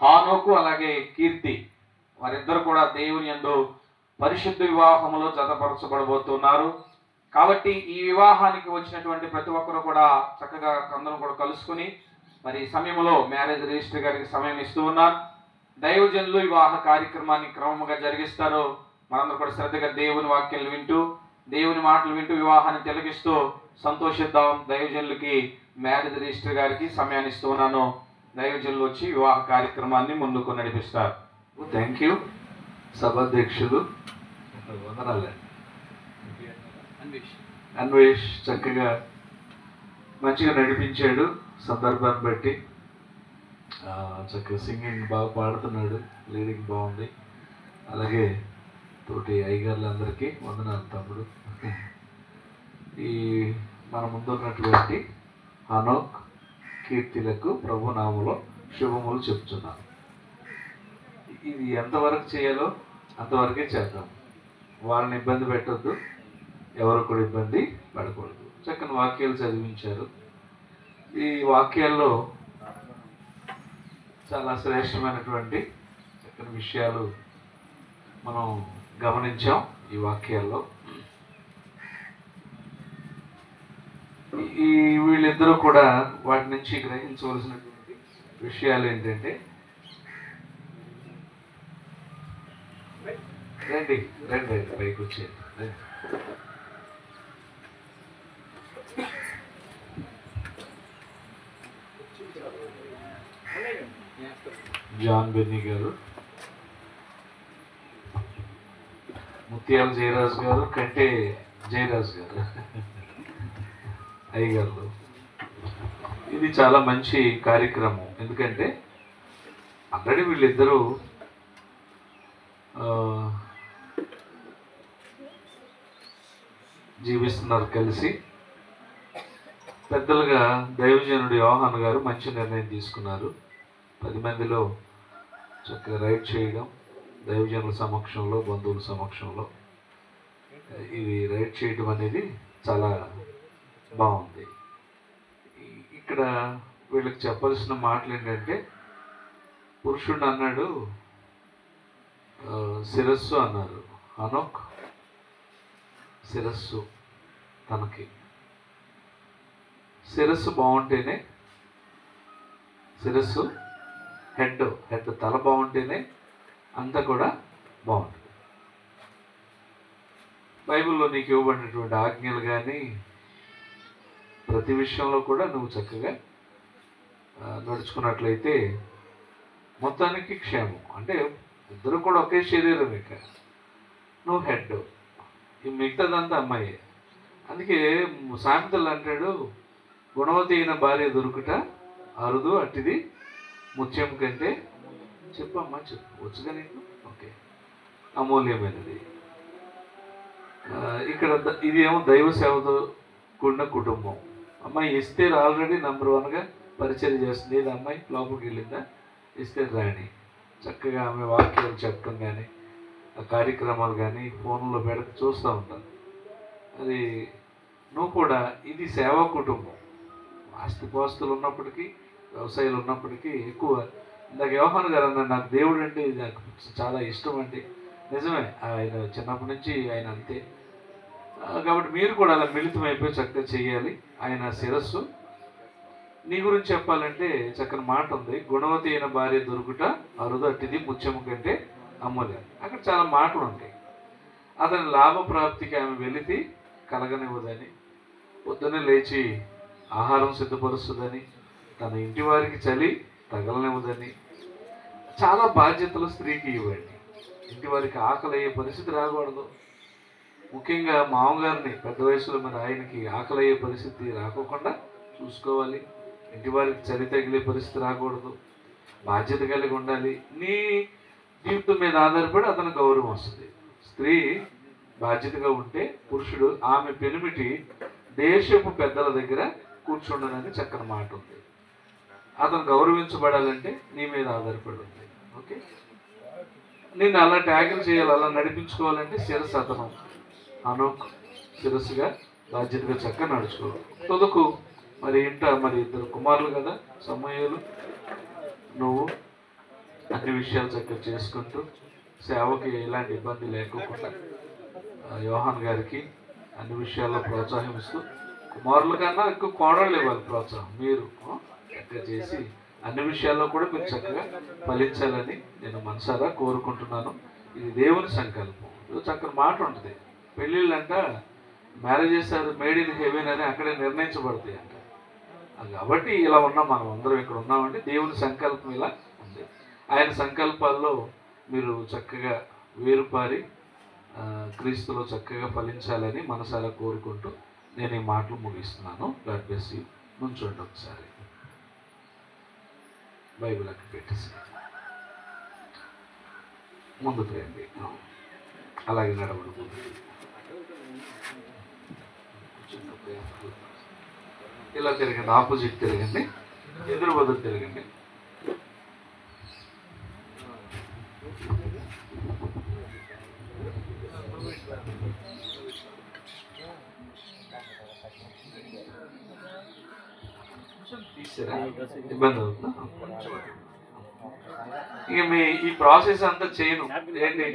హానోకు అలాగే కీర్తి వారిద్దరు కూడా దేవుని యందు పరిశుద్ధ వివాహములో జతపరచబడబోతున్నారు. కాబట్టి ఈ వివాహానికి వచ్చినటువంటి ప్రతి ఒక్కరు కూడా చక్కగా అందరం కూడా కలుసుకుని మరి సమయంలో మ్యారేజ్ రిజిస్టర్ గారికి సమయం ఇస్తూ ఉన్నాను. దైవజనులు వివాహ కార్యక్రమాన్ని క్రమంగా జరిగిస్తారు. మనందరూ కూడా శ్రద్ధగా దేవుని వాక్యాలు వింటూ దేవుని మాటలు వింటూ వివాహాన్ని తిలకిస్తూ సంతోషిద్దాం. దైవజనులకి మ్యారేజ్ రిజిస్టర్ గారికి సమయాన్ని ఇస్తూ ఉన్నాను. దైవజనులు వచ్చి వివాహ కార్యక్రమాన్ని ముందుకు నడిపిస్తారు. థ్యాంక్ యూ సభాధ్యక్షులు వందనాలే అన్వేష్ చక్కగా మంచిగా నడిపించాడు. సందర్భాన్ని బట్టి చక్కగా సింగింగ్ బాగా పాడుతున్నాడు, లిరిక్ బాగుంది. అలాగే తోటి అయ్యగారులందరికీ వందనాలు తమ్ముడు. ఈ మన ముందున్నటువంటి హానోక్ కీర్తిలకు ప్రభు నామములో శుభములు చెప్తున్నాను. ఇది ఎంతవరకు చేయాలో అంతవరకే చేద్దాం. వాళ్ళని ఇబ్బంది పెట్టొద్దు, ఎవరు కూడా ఇబ్బంది పడకూడదు. చక్కని వాక్యాలు చదివించారు. ఈ వాక్యాల్లో చాలా శ్రేష్టమైనటువంటి చక్కని విషయాలు మనం గమనించాం. ఈ వాక్యాల్లో ఈ వీళ్ళిద్దరూ కూడా వాటి నుంచి గ్రహించవలసినటువంటి విషయాలు ఏంటంటే రండి రండి రండి పైకి వచ్చేది. జాన్ బెన్నీ గారు, ముత్యాల జయరాజు గారు, కంటే జయరాజు గారు, అయ్యగారు. ఇది చాలా మంచి కార్యక్రమం. ఎందుకంటే ఆల్రెడీ వీళ్ళిద్దరూ జీవిస్తున్నారు కలిసి. పెద్దలుగా దైవజనుడు యోహాన్ గారు మంచి నిర్ణయం తీసుకున్నారు. 10 మందిలో చక్కగా రైడ్ చేయడం, దైవజనుల సమక్షంలో బంధువుల సమక్షంలో ఇది రైడ్ చేయడం అనేది చాలా బాగుంది. ఇక్కడ వీళ్ళకి చెప్పాల్సిన మాటలు ఏంటంటే పురుషుడు అన్నాడు శిరస్సు అన్నారు. హానోక్ శిరస్సు, తనకి శిరస్సు బాగుంటేనే, శిరస్సు హెడ్ తల బాగుంటేనే అంతా కూడా బాగుంటుంది. బైబిల్లో నీకు ఇవ్వబడినటువంటి ఆజ్ఞలు కానీ ప్రతి విషయంలో కూడా నువ్వు చక్కగా నడుచుకున్నట్లయితే మొత్తానికి క్షేమం. అంటే ఇద్దరు కూడా ఒకే శరీరం, ఇక నువ్వు హెడ్, ఈ మిగతాదంతా అమ్మాయి. అందుకే సామెతలు అంటాడు, గుణవతి అయిన భార్య దొరుకుట అరుదు, అట్టిది ముత్యం కంటే. చెప్పమ్మా, చెప్పు, వచ్చుగా నీకు? ఓకే, అమూల్యమైనది. ఇక్కడ ఇది ఏమో దైవ సేవతో కూడిన కుటుంబం. అమ్మాయి ఎస్తేర్ ఆల్రెడీ నెంబర్ 1గా పరిచయం చేస్తుంది. ఇది అమ్మాయి లోపలికి వెళ్ళిందా? ఎస్తేర్ రాణి చక్కగా ఆమె వాక్యాలు చెప్పడం కానీ ఆ కార్యక్రమాలు కానీ ఫోన్లో పెడక చూస్తూ ఉంటాను. అది నువ్వు కూడా, ఇది సేవా కుటుంబం. ఆస్తిపాస్తులు ఉన్నప్పటికీ వ్యవసాయాలు ఉన్నప్పటికీ ఎక్కువ ఇందాక యోహాన్ గారు అన్నారు, నాకు దేవుడు అంటే నాకు చాలా ఇష్టం అండి. నిజమే, ఆయన చిన్నప్పటి నుంచి ఆయన అంతే. కాబట్టి మీరు కూడా అలా మిళితమైపోయి చక్కగా చేయాలి. ఆయన శిరస్సు. నీ గురించి చెప్పాలంటే చక్కని మాట ఉంది, గుణవతి అయిన భార్య దొరుకుట అరుదు, అట్టిది ముత్యము కంటే అమ్మలేదు. అక్కడ చాలా మాటలు ఉంటాయి. అతని లాభప్రాప్తికి ఆమె వెలితి కలగనివ్వదని, పొద్దున్నే లేచి ఆహారం సిద్ధపరుస్తుందని, తన ఇంటి వారికి చలి తగలనివ్వదని, చాలా బాధ్యతలు స్త్రీకి ఇవ్వండి. ఇంటి వారికి ఆకలి అయ్యే పరిస్థితి రాకూడదు. ముఖ్యంగా మామగారిని పెద్ద వయసులో మరి ఆయనకి ఆకలి అయ్యే పరిస్థితి రాకోకుండా చూసుకోవాలి. ఇంటి వారికి చలి తగిలే పరిస్థితి రాకూడదు. బాధ్యత కలిగి ఉండాలి. నీ జీవితం మీద ఆధారపడి అతను గౌరవం వస్తుంది. స్త్రీ బాధ్యతగా ఉంటే పురుషుడు ఆమె పెనిమిటి దేశపు పెద్దల దగ్గర కూర్చుండనని చక్కని మాట ఉంది. అతను గౌరవించబడాలంటే నీ మీద ఆధారపడి ఉంది. ఓకే, నిన్ను అలా ట్యాకిల్ చేయాలి, అలా నడిపించుకోవాలంటే శిరస్సు అతను హనోక్ శిరస్సుగా బాధ్యతగా చక్కగా నడుచుకోవాలి. తొదకు మరి మరి ఇద్దరు కుమారులు కదా సమూయేలు, నువ్వు అన్ని విషయాలు చక్కగా చేసుకుంటూ సేవకి ఎలాంటి ఇబ్బంది లేకోకుండా యోహాన్ గారికి అన్ని విషయాల్లో ప్రోత్సాహం ఇస్తూ, కుమారుల కన్నా ఎక్కువ కోడళ్ళు ఇవ్వాలి ప్రోత్సాహం. మీరు చక్కగా చేసి అన్ని విషయాల్లో కూడా మీరు చక్కగా ఫలించాలని నేను మనసారా కోరుకుంటున్నాను. ఇది దేవుని సంకల్పం. ఇది చక్కని మాట ఉంటుంది. పెళ్ళిళ్ళు అంట marriages are made in heaven అని అక్కడే నిర్ణయించబడతాయి అంట. కాబట్టి ఇలా ఉన్నాం, మనం అందరం ఇక్కడ ఉన్నామంటే దేవుని సంకల్పం ఇలా ఉంది. ఆయన సంకల్పాల్లో మీరు చక్కగా వేరుపారి క్రీస్తులో చక్కగా ఫలించాలని మనసారా కోరుకుంటూ నేను ఈ మాటలు ముగిస్తున్నాను. God bless you. నుంచోండి ఒకసారి, బైబిల్ అక్కడ పెట్టేసి ముందుకు రండి. అలాగే నడవడం ఇలా తిరగండి, ఆపోజిట్ తిరగండి, ఎదురు బదులు తిరగండి. తీసారా? ఇబ్బంది అవుతుందా? ఇక మీ ఈ ప్రాసెస్ అంతా చేయను. ఏంటి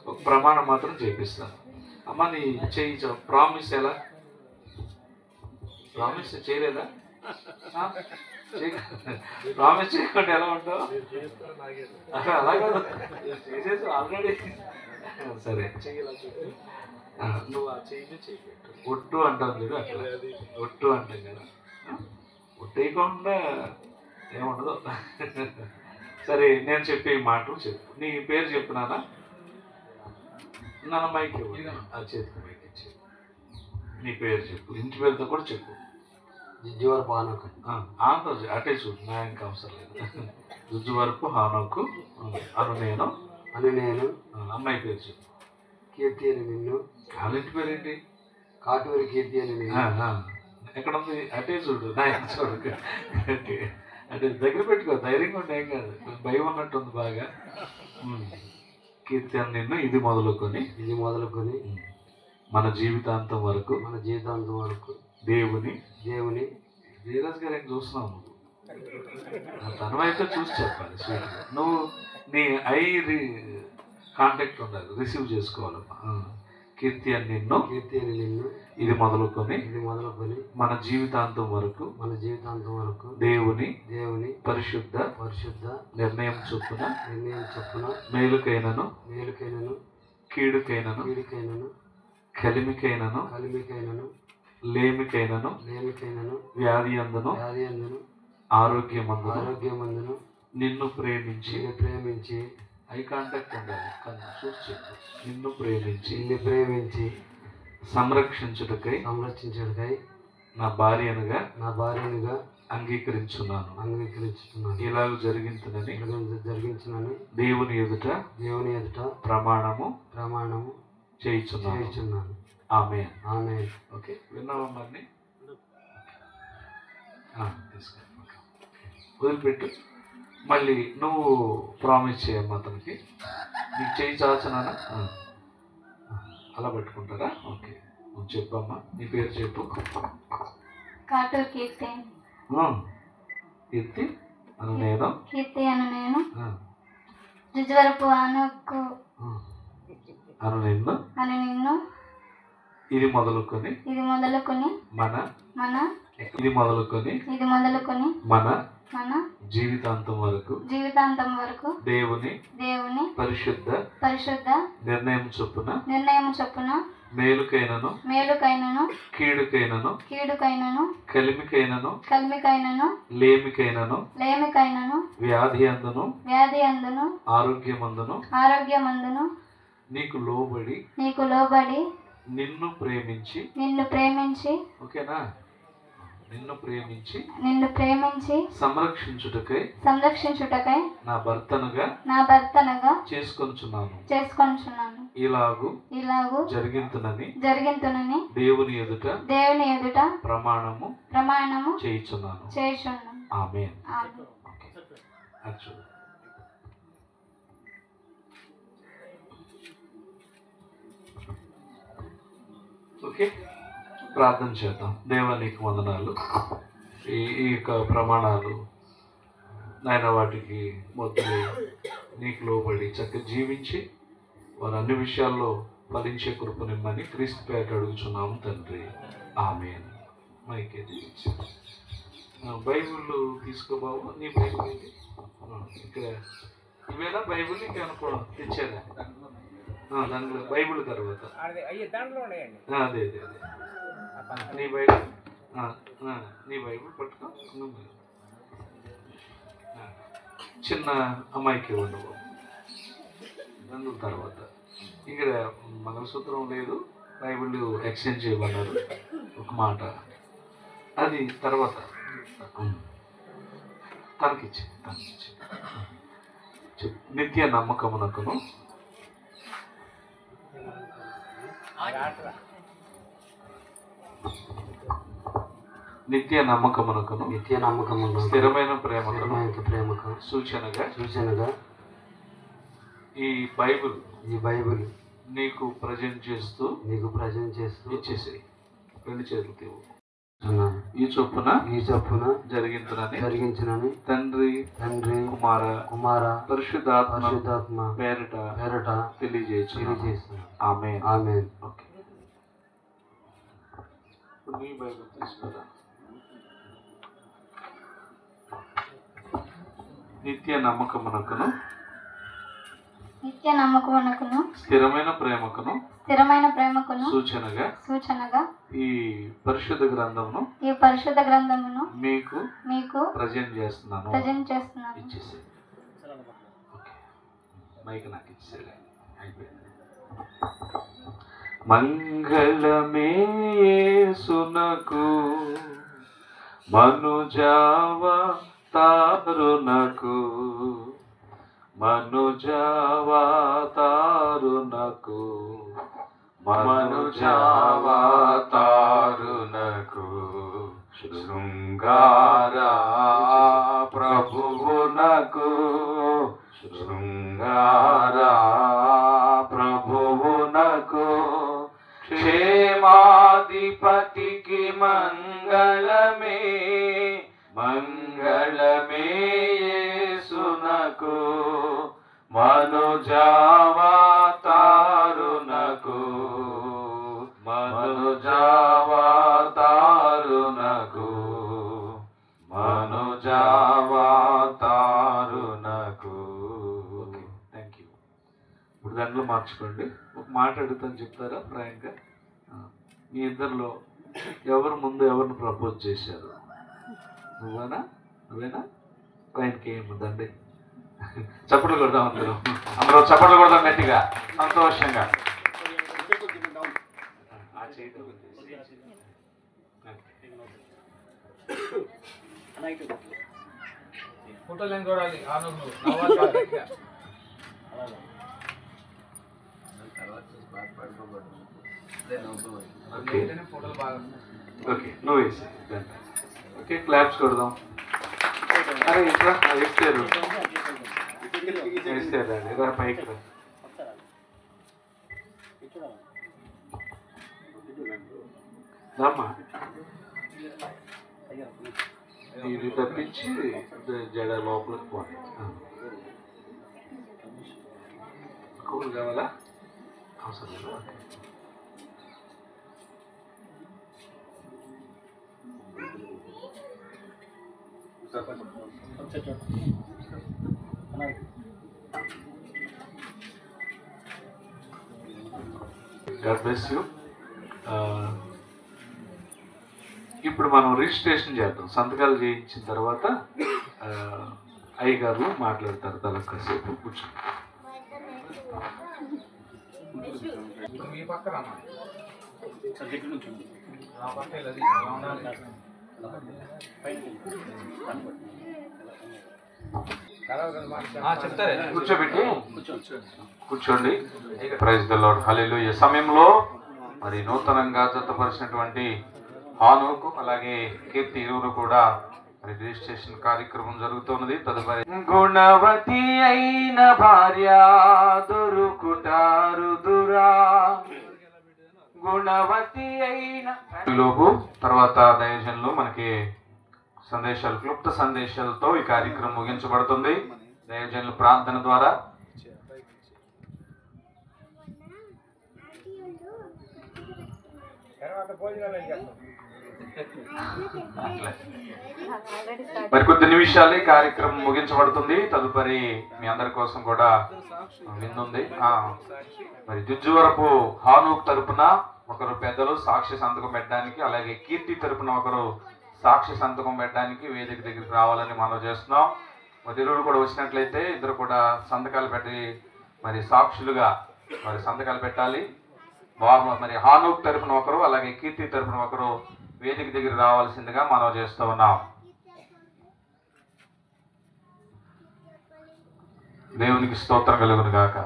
ఒక ప్రమాణం మాత్రం చేపిస్తాను. అమ్మ నీ చేయి ప్రామిస్ ఎలా? ప్రామిస్ చేయలేదా? ప్రామిస్ చేయకుండా ఎలా ఉంటావు? అలాగే చేసేసి ఆల్రెడీ. సరే, నువ్వు ఆ చేయి ఒట్టు అంటావు చూడు, అట్లా ఒట్టు అంటాం కదా, ఒట్టేయకుండా ఏముండదు. సరే, నేను చెప్పే మాటలు చెప్పు. నీ పేరు చెప్పునానా? నన్ను మైక్ ఆ చేతికి మైక్ ఇచ్చి నీ పేరు చెప్పు, ఇంటి పేరుతో కూడా చెప్పు. జుజ్జువరపు హానోకు. అటే చూడు, నా ఇంకా అవసరం లేదు. జుజ్జువరపు హానోకు అను నేను. అమ్మాయి పేరు చెప్పు. కీర్తి అని నిన్ను. వాళ్ళ ఇంటి పేరు ఏంటి? కాటూరి కీర్తి అని నేను. ఎక్కడ ఉంది? అటే చూడు, నా చూడు. అంటే దగ్గర పెట్టుకో, ధైర్యంగా ఉంటే ఏం కాదు. భయం ఉన్నట్టుంది బాగా. కీర్తి అని నిన్ను ఇది మొదలుకొని మన జీవితాంతం వరకు దేవుని ధీరజ్ గారు ఏం చూస్తున్నావు? తన వైపు చూసి చెప్పాలి. నువ్వు నీ కాంటాక్ట్ ఉండాలి, రిసీవ్ చేసుకోవాలమ్మా. కీర్తి అని నిన్ను ఇది మొదలుకొని మన జీవితాంతం వరకు దేవుని పరిశుద్ధ నిర్ణయం చొప్పున మేలుకైనను కీడుకైనను కలిమికైనను లేమికైనను వ్యాధి అందును ఆరోగ్యమందును నిన్ను ప్రేమించి ఐ కాంటాక్ట్ ఉండాలి. చూసి చెప్పు. నిన్ను ప్రేమించి సంరక్షించుటకై నా భార్యనుగా అంగీకరించున్నాను. ఇలాగ జరిగించునని దేవుని ఎదుట ప్రమాణము చేయించున్నాను. ఆమేన్. ఓకే, విన్నావా? మరి వదిలిపెట్టు. మళ్ళీ నువ్వు ప్రామిస్ చేయమ్మా అతనికి. నీకు చేయి చాల్సినానా? అలా పెట్టుకుంటారా? ఓకే, నువ్వు చెప్పమ్మా. నీ పేరు చెప్పు. కాటూరు కీర్తి. కీర్తి అను నేను. కీర్తి అను నేను. జుజ్వరపు ఆనకు అను నిన్ను. అని నిన్ను. ఇది మొదలుకొని మన ఇది మొదలుకొని మన జీవితాంతం వరకు దేవుని పరిశుద్ధ నిర్ణయం చొప్పున మేలుకైనను కీడుకైనను కలిమికైనను లేమికైనను వ్యాధి అందును ఆరోగ్యమందును నీకు లోబడి నిన్ను ప్రేమించి ఓకేనా, నిన్ను ప్రేమించి సంరక్షించుటకై నా భర్తనుగా చేసుకొనుచున్నాను. ఇలాగు జరిగింతునని దేవుని ఎదుట ప్రమాణము చేయుచున్నాను. ఆమేన్. ఓకే, ప్రార్థన చేద్దాం. దేవా నీకు వందనాలు. ఈ యొక్క ప్రమాణాలు నాయన వాటికి మొదలు నీకు లోబడి చక్కగా జీవించి వారు అన్ని విషయాల్లో ఫలించే కృపనిమ్మని క్రీస్తు పేట అడుగుచున్నాము తండ్రి. ఆమేన్. మైకేది బైబిల్ తీసుకోబాబు. నీ బైబిల్ ఇది ఇక్కడ ఇవేనా బైబిల్ ఇంకనుకో తెచ్చేదా? దాంట్లో బైబిల్ తర్వాత అదే నీ బైబిల్ పట్టుకో. చిన్న అమ్మాయికి ఉండవు. దాని తర్వాత ఇక్కడ మంగళసూత్రం లేదు, బైబిల్ ఎక్స్చేంజ్ చేయమన్నారు ఒక మాట. అది తర్వాత తనకిచ్చి నిత్య నమ్మకమునకును స్థిరమైన ప్రేమకు సూచనగా ఈ బైబిల్ నీకు ప్రజెంట్ చేస్తూ ఇచ్చేసి రెండు చేతులు ఈ చొప్పున జరిగించునని తండ్రి కుమార పరిశుద్ధాత్మ పేరట తెలియజేస్తున్నాను. ఆమేన్. ఓకే, నీ బైబిల్ తీసుకురా. నిత్య నమ్మకమునకును స్థిరమైన ప్రేమకును సూచనగా ఈ పరిశుద్ధ గ్రంథమును మీకు ప్రజెంట్ చేస్తున్నాను. ఇచ్చేసి మైక్ నాకు ఇచ్చేసాడు. అయిపోయింది. మంగళమే యేసునకు మనుజావతారునకు శృంగారా ప్రభువునకు క్షేమాధిపతికి మంగళమే యేసునకు మనుజావతారునకు ఓకే, థ్యాంక్ యూ. ఇప్పుడు దాంట్లో మార్చుకోండి. ఒక మాట అడుగుతాను, చెప్తారా ఫ్రాంక్గా? మీ ఇద్దరిలో ఎవరు ముందు ఎవరిని ప్రపోజ్ చేశారు? నువ్వేనా? ఆయనకి ఏముందండి? చప్పట్లు కొడదాం అందరూ చప్పట్లు కొడదాం గట్టిగా, సంతోషంగా. ఫోటోలు ఏం చూడాలి? ఓకే, నువ్వు వేసి. ఓకే, క్లాప్స్ కొడదాం. అరే ఇట్లా వేస్తారు ఏదైనా పైకి రామ్మా. ఇది తప్పించి జడ లోపలికి పోయి కూల్ కావాలా అవసరం లేదా? God bless you. ఇప్పుడు మనం రిజిస్ట్రేషన్ చేద్దాం. సంతకాలు చేయించిన తర్వాత అయ్యగారు మాట్లాడతారు. తల కాసేపు కూర్చొని కూర్చోబెట్టి కూర్చోండి. Praise the lord. హల్లెలూయా. సమయంలో మరి నూతనంగా జతపరిచినటువంటి హానోకు అలాగే కీర్తి ఇరువురు కూడా మరి రిజిస్ట్రేషన్ కార్యక్రమం జరుగుతున్నది. తదుపరి గుణవతి అయిన భార్య దొరుకుటారుదురా, గుణవతి అయిన లోపు తర్వాత దైవజనులు మనకి సందేశాలు, క్లుప్త సందేశాలతో ఈ కార్యక్రమం ముగించబడుతుంది. దైవజనులు ప్రార్థన ద్వారా మరి కొద్ది నిమిషాలే కార్యక్రమం ముగించబడుతుంది. తదుపరి మీ అందరి కోసం కూడా విందుంది. మరి జుజ్జువరపు హానోకు తరపున ఒకరు పెద్దలు సాక్షి సంతకం పెట్టడానికి, అలాగే కీర్తి తరపున ఒకరు సాక్షి సంతకం పెట్టడానికి వేదిక దగ్గరికి రావాలని మనం చేస్తున్నాం. మరి ఇరువురు కూడా వచ్చినట్లయితే ఇద్దరు కూడా సంతకాలు పెట్టి మరి సాక్షులుగా మరి సంతకాలు పెట్టాలి. మరి హానోకు తరపున ఒకరు అలాగే కీర్తి తరపున ఒకరు వేదిక దగ్గర రావాల్సిందిగా మనం చేస్తూ ఉన్నాం. దేవునికి స్తోత్రం కలుగును గాక.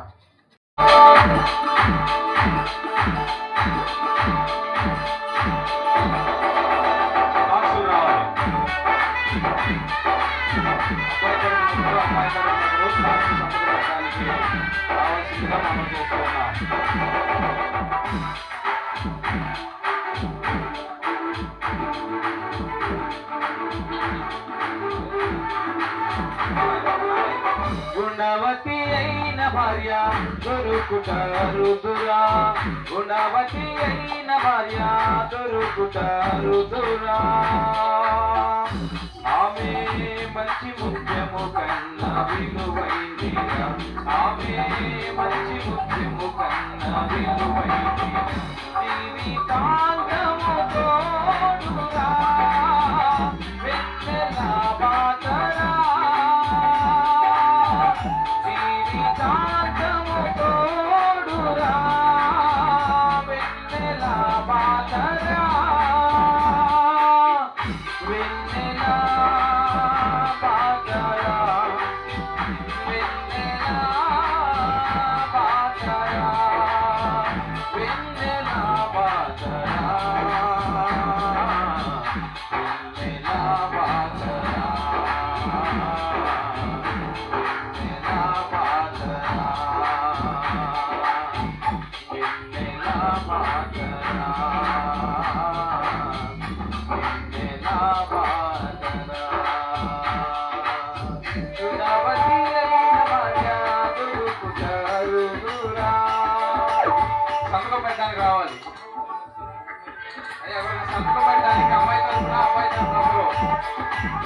రావాల్సిందిగా మనం చేస్తూ ఉన్నాం. గుణవతి అయిన భార్య దొరుకుటారుదురా, గుణవతి అయిన భార్య దొరుకుటారుదురా, ఆమె మంచి ముత్యము కన్నా విలువైందిరా, ఆమె మంచి ముత్యము కన్నా విలువైందిరా, జీవితాంతము తోడురా వెన్నెల బాటరా, జీవితాంతము తోడురా వెన్నెల బాటరా, వెన్నెల బాటరా, వెన్నెల బాటరా, వెన్నెల బాటరా, వెన్నెల సంతకం పెట్టడానికి రావాలి. ఎవరైనా సంతకం పెట్టడానికి అమ్మాయి తరఫున అబ్బాయి తరఫున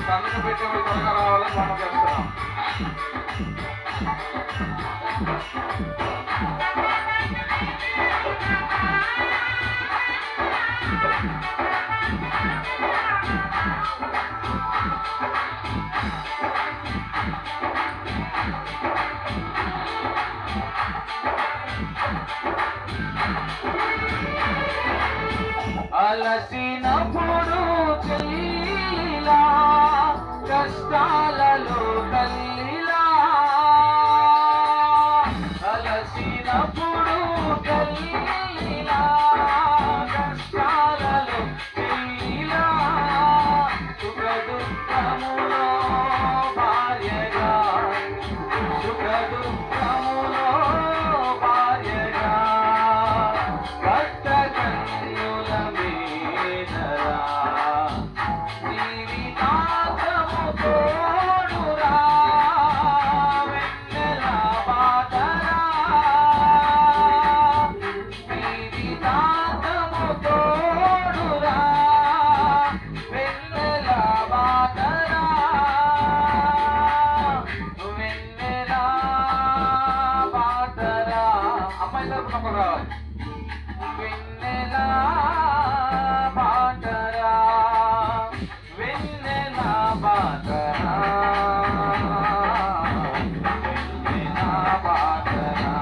సంతకం పెట్టేవాళ్ళు త్వరగా రావాలని మనం చేస్తున్నాం. అలసినప్పుడు చెల్లిలా కష్టాలలో తల్లిలా, అలసినప్పుడు తల్లిలా కష్టాలలో తల్లిలా, సుఖ దుఃఖములో భార్యగా, సుఖ దుఃఖములో భార్యగా, భర్త కన్నుల మీదరా, జీవితాంత ఒకరు రావాలి. వెన్నెలా బాటరా వెన్నెలా బాటరా వెన్నెలా బాటరా.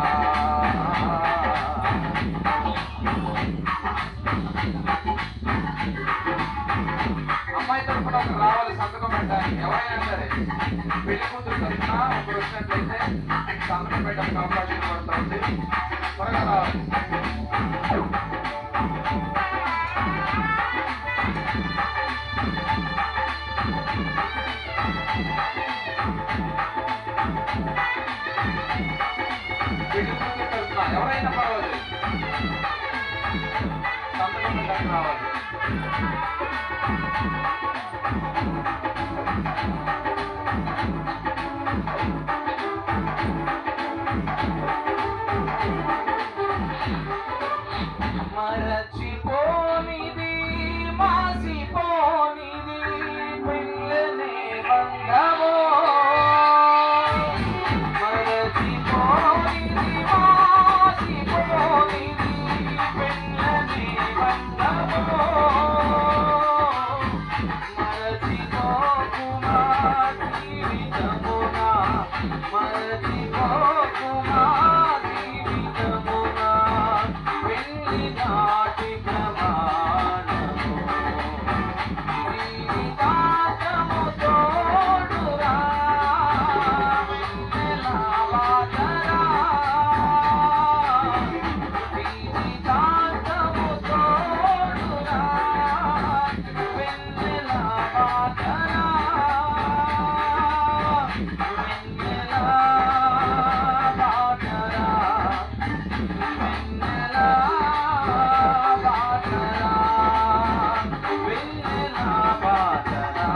అమ్మాయి తరఫున ఒకరు రావాలి సంతకం పెట్టడానికి. ఎవరైనా సరే పెళ్లి కూతురు తరఫున ఒకరు వచ్చినట్లయితే సంతకం పెట్టడానికి అవకాశం పడుతుంది. త్వరగా రావాలి. పెళ్లి కూతురు తరఫున ఎవరైనా పర్వాలేదు సంతకం పెట్టడానికి రావాలి. మరచిపోనిది మాసిపోనిది పిల్లనే బంధమో. మరచిపోనిది మాసిపోనిది పిల్లనే బంధమో. మరచిపోకుమా జీవితమునా మరచిపోకుమా జీవితమునా వెళ్ళి నాటి ప్రమాణము జీవితాంతము తోడురా వెన్నెలా బాటరా జీవితాంతము తోడురా వెన్నెలా బాటరా వెన్నెలా బాటరా వెన్నెలా బాటరా వెన్నెలా బాటరా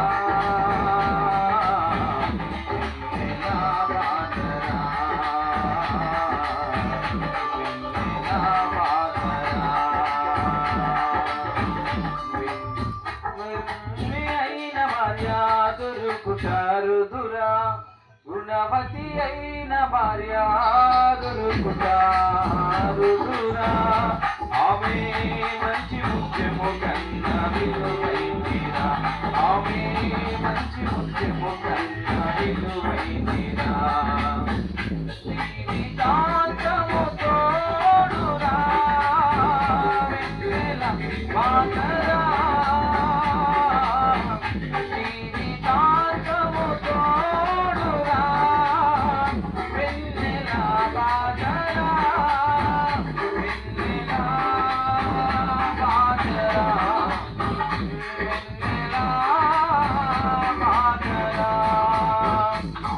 వెన్నెలా బాటరా వెన్నెలా బాటరా. అయిన భార్య దొరుకుటారుదురా గుణవతి అయిన భార్య దొరుకుటారుదురా. ఆమె మంచి ముత్యము కన్న విలువైనదిరా ఆమె మంచి ముత్యము కన్న విలువైనదిరా. జీవితాంతము తోడురా వెన్నెల బాటరా జీవితాంతము తోడురా వెన్నెల బాటరా వెన్నెల బాటరా వెన్నెల బాటరా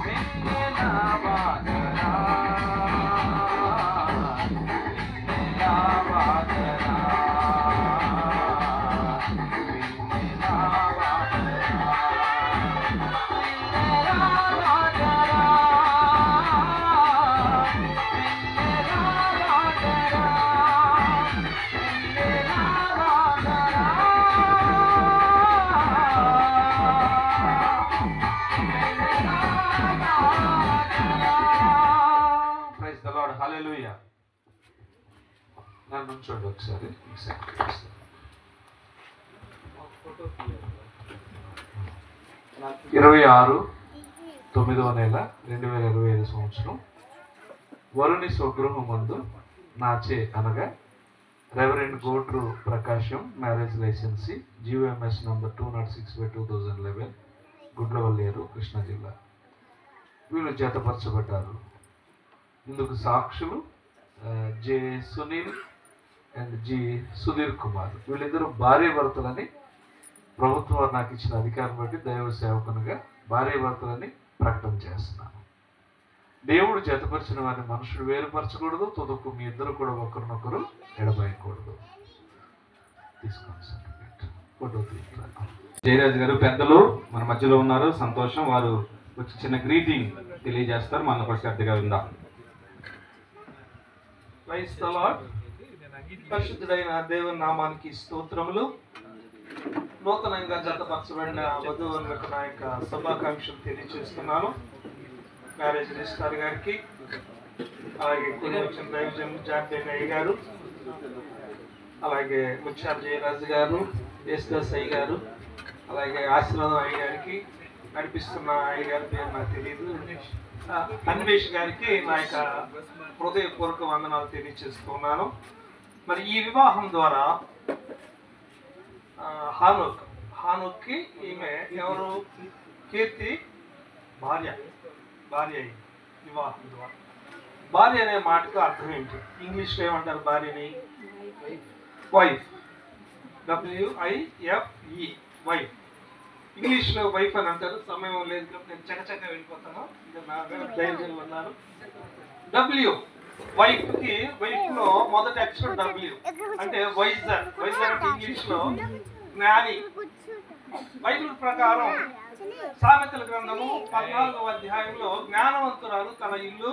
వెన్నెల బాటరా వెన్నెల బాటరా Praise the Lord. Hallelujah. నన్ను ఉంచండి ఒకసారి. 26/9/2025 సంవత్సరం వరుణి స్వగృహం ముందు నాచే అనగా reverend Gotru Prakasam marriage licensee GOMS number 206/2011 Gudlavalleru Krishna జిల్లా. వీళ్ళు జతపరచబడ్డారు. ఇందుకు సాక్షులు J Sunil and G Sudheer Kumar. వీళ్ళిద్దరూ భార్య భర్తలని ప్రభుత్వం వారు నాకు ఇచ్చిన అధికారం బట్టి దైవ సేవకునిగా భార్య భర్తలని ప్రకటన చేస్తున్నాను. దేవుడు జతపరిచిన వారిని మనుషుడు వేరుపరచకూడదు. తుదకు మీ ఇద్దరు కూడా ఒకరినొకరు ఎడబాయకూడదు. తీసుకోండి సర్టిఫికేట్. ఫోటో తీసుకురా. జయరాజ్ గారు పెద్దలు మన మధ్యలో ఉన్నారు, సంతోషం. వారు వచ్చి చిన్న గ్రీటింగ్ తెలియజేస్తారు. మన ఒక శ్రద్ధగా ఉందా. Praise the Lord. పరిశుద్ధుడైన దేవుని నామానికి స్తోత్రములు. నూతనంగా జతపరచబడిన వధువులకు నా యొక్క శుభాకాంక్షలు తెలియజేస్తున్నాను. మ్యారేజ్ రిజిస్ట్రార్ గారికి, అలాగే కొన్ని వచ్చిన దైవజన్ జాతీయ అయ్య గారు, అలాగే ముత్యాల జయరాజు గారు, యేసుదాస్ అయ్య గారు, అలాగే ఆశీర్వాదం అయ్య గారికి, నడిపిస్తున్న అయ్య గారి పేరు నాకు తెలియదు, అన్వేష్ గారికి నా యొక్క హృదయపూర్వక వందనాలు తెలియజేస్తున్నాను. మరి ఈ వివాహం ద్వారా హానోక్కి ఈమె ఎవరు? కీర్తి భార్య అయింది వివాహం ద్వారా. భార్య అనే మాటకు అర్థం ఏంటి? ఇంగ్లీష్లో ఏమంటారు భార్యని? Wife, WIFE, wife. ఇంగ్లీష్లో వైఫ్ అని అంటారు. సమయం లేదు కాబట్టి నేను చకచక వెళ్ళిపోతాను. నా ధైర్యం ఉన్నారు. వైఫ్కి, వైఫ్లో మొదటి అక్షరం W అంటే వైజర్. వైజర్ అంటే ఇంగ్లీష్లో జ్ఞాని. బైబిల్ ప్రకారం సామెతల గ్రంథము 14వ అధ్యాయంలో జ్ఞానవంతురాలు తన ఇల్లు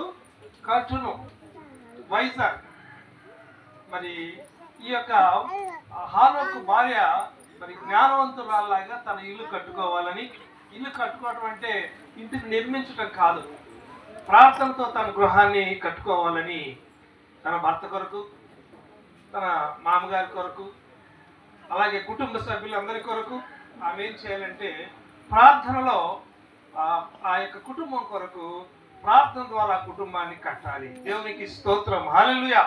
కట్టును, వైజర్. మరి ఈ యొక్క హానోకు భార్య మరి జ్ఞానవంతురాలాగా తన ఇల్లు కట్టుకోవాలని, ఇల్లు కట్టుకోవడం అంటే ఇంటిని నిర్మించడం కాదు, ప్రార్థనతో తన గృహాన్ని కట్టుకోవాలని తన భర్త కొరకు, తన మామగారి కొరకు, అలాగే కుటుంబ సభ్యులందరి కొరకు ఆమె ఏం చేయాలంటే ప్రార్థనలో ఆ యొక్క కుటుంబం కొరకు ప్రార్థన ద్వారా కుటుంబాన్ని కట్టాలి. దేవునికి స్తోత్రం, హల్లెలూయా.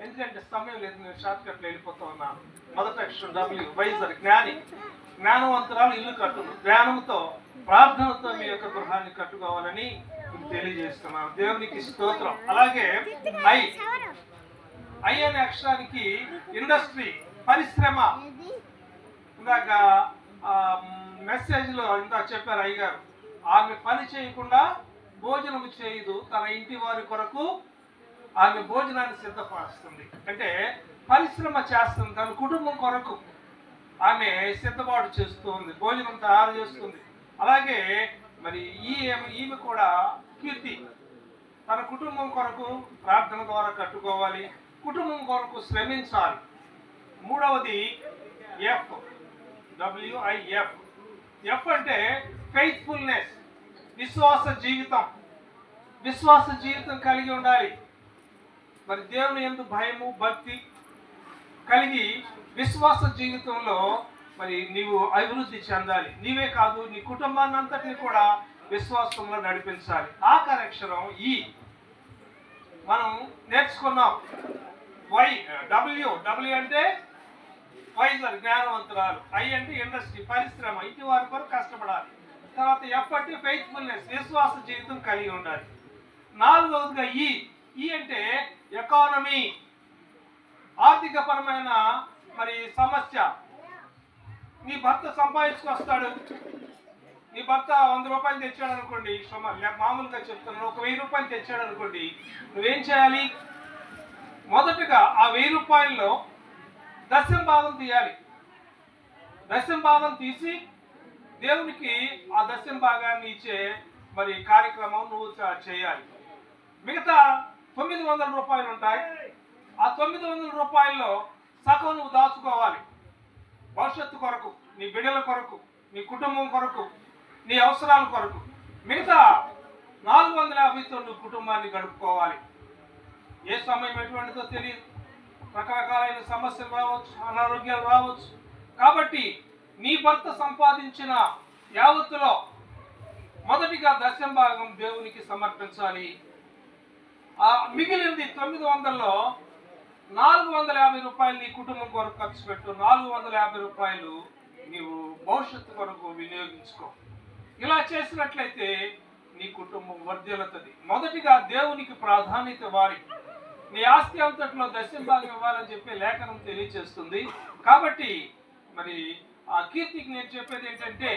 ఎందుకంటే సమయం లేదు, నేను షార్ట్ కట్లో వెళ్ళిపోతా ఉన్నాను. మొదటి అక్షరం W, వైజర్, జ్ఞాని. జ్ఞానవంతురాలు ఇల్లు కట్టును. జ్ఞానంతో, ప్రార్థనతో మీ యొక్క గృహాన్ని కట్టుకోవాలని తెలియజేస్తున్నాను. దేవునికి స్తోత్రం. అలాగే ఐ అనే అక్షరానికి ఇండస్ట్రీ, పరిశ్రమ. ఇందాక మెసేజ్లో ఇందాక చెప్పారు అయ్యగారు, ఆమె పని చేయకుండా భోజనం చేయదు, తన ఇంటి వారి కొరకు ఆమె భోజనాన్ని సిద్ధపరుస్తుంది. అంటే పరిశ్రమ చేస్తుంది, తన కుటుంబం కొరకు ఆమె సిద్ధపాటు చేస్తుంది, భోజనం తయారు చేస్తుంది. అలాగే మరి ఈమె కూడా కీర్తి తన కుటుంబం కొరకు ప్రార్థన ద్వారా కట్టుకోవాలి, కుటుంబం కొరకు శ్రమించాలి. మూడవది WIF. ఎఫ్ అంటే ఫెయిత్ఫుల్నెస్, విశ్వాస జీవితం. విశ్వాస జీవితం కలిగి ఉండాలి. మరి దేవుని యందు భయము, భక్తి కలిగి విశ్వాస జీవితంలో మరి నీవు అభివృద్ధి చెందాలి. నీవే కాదు, నీ కుటుంబాన్ని అంతటిని కూడా విశ్వాసంలో నడిపించాలి. ఆఖరి అక్షరం E. మనం నేర్చుకున్నాం. W అంటే వైజర్, జ్ఞానవంతురాలు. I అంటే ఇండస్ట్రీ, పరిశ్రమ, ఇంటి వారి కొరకు కష్టపడాలి. తర్వాత F అంటే ఫెయిత్ఫుల్నెస్, విశ్వాస జీవితం కలిగి ఉండాలి. నాలుగవదిగా E అంటే ఎకానమీ, ఆర్థిక పరమైన మరి సమస్య. నీ భర్త సంపాదించుకొస్తాడు, నీ భర్త 100 రూపాయలు తెచ్చాడు అనుకోండి, మామూలుగా చెప్తున్నాను, 1000 రూపాయలు తెచ్చాడు అనుకోండి, నువ్వేం చేయాలి? మొదటగా ఆ 1000 రూపాయల్లో దశమ భాగం తీయాలి. దశమ భాగం తీసి దేవునికి ఆ దశమ భాగాన్ని ఇచ్చే మరి కార్యక్రమం నువ్వు చేయాలి. మిగతా 900 రూపాయలు ఉంటాయి. ఆ 900 రూపాయల్లో సగం నువ్వు దాచుకోవాలి, భవిష్యత్తు కొరకు, నీ బిడ్డల కొరకు, నీ కుటుంబం కొరకు, నీ అవసరాల కొరకు. మిగతా 450తో నువ్వు కుటుంబాన్ని గడుపుకోవాలి. ఏ సమయం ఎటువంటిదో తెలియదు, రకరకాలైన సమస్యలు రావచ్చు, అనారోగ్యాలు రావచ్చు. కాబట్టి నీ భర్త సంపాదించిన యావత్తులో మొదటిగా దశమ భాగం దేవునికి సమర్పించాలి. ఆ మిగిలింది 900లో 450 రూపాయలు నీ కుటుంబం కొరకు ఖర్చు పెట్టు. 450 రూపాయలు నీవు భవిష్యత్తు కొరకు వినియోగించుకో. ఇలా చేసినట్లయితే నీ కుటుంబం వర్ధిల్లుతుంది. మొదటిగా దేవునికి ప్రాధాన్యత ఇవ్వాలి. నీ ఆస్తి అంతట్లో దశమ భాగం ఇవ్వాలని చెప్పి లేఖనం తెలియజేస్తుంది. కాబట్టి మరి ఆ కీర్తికి నేను చెప్పేది ఏంటంటే,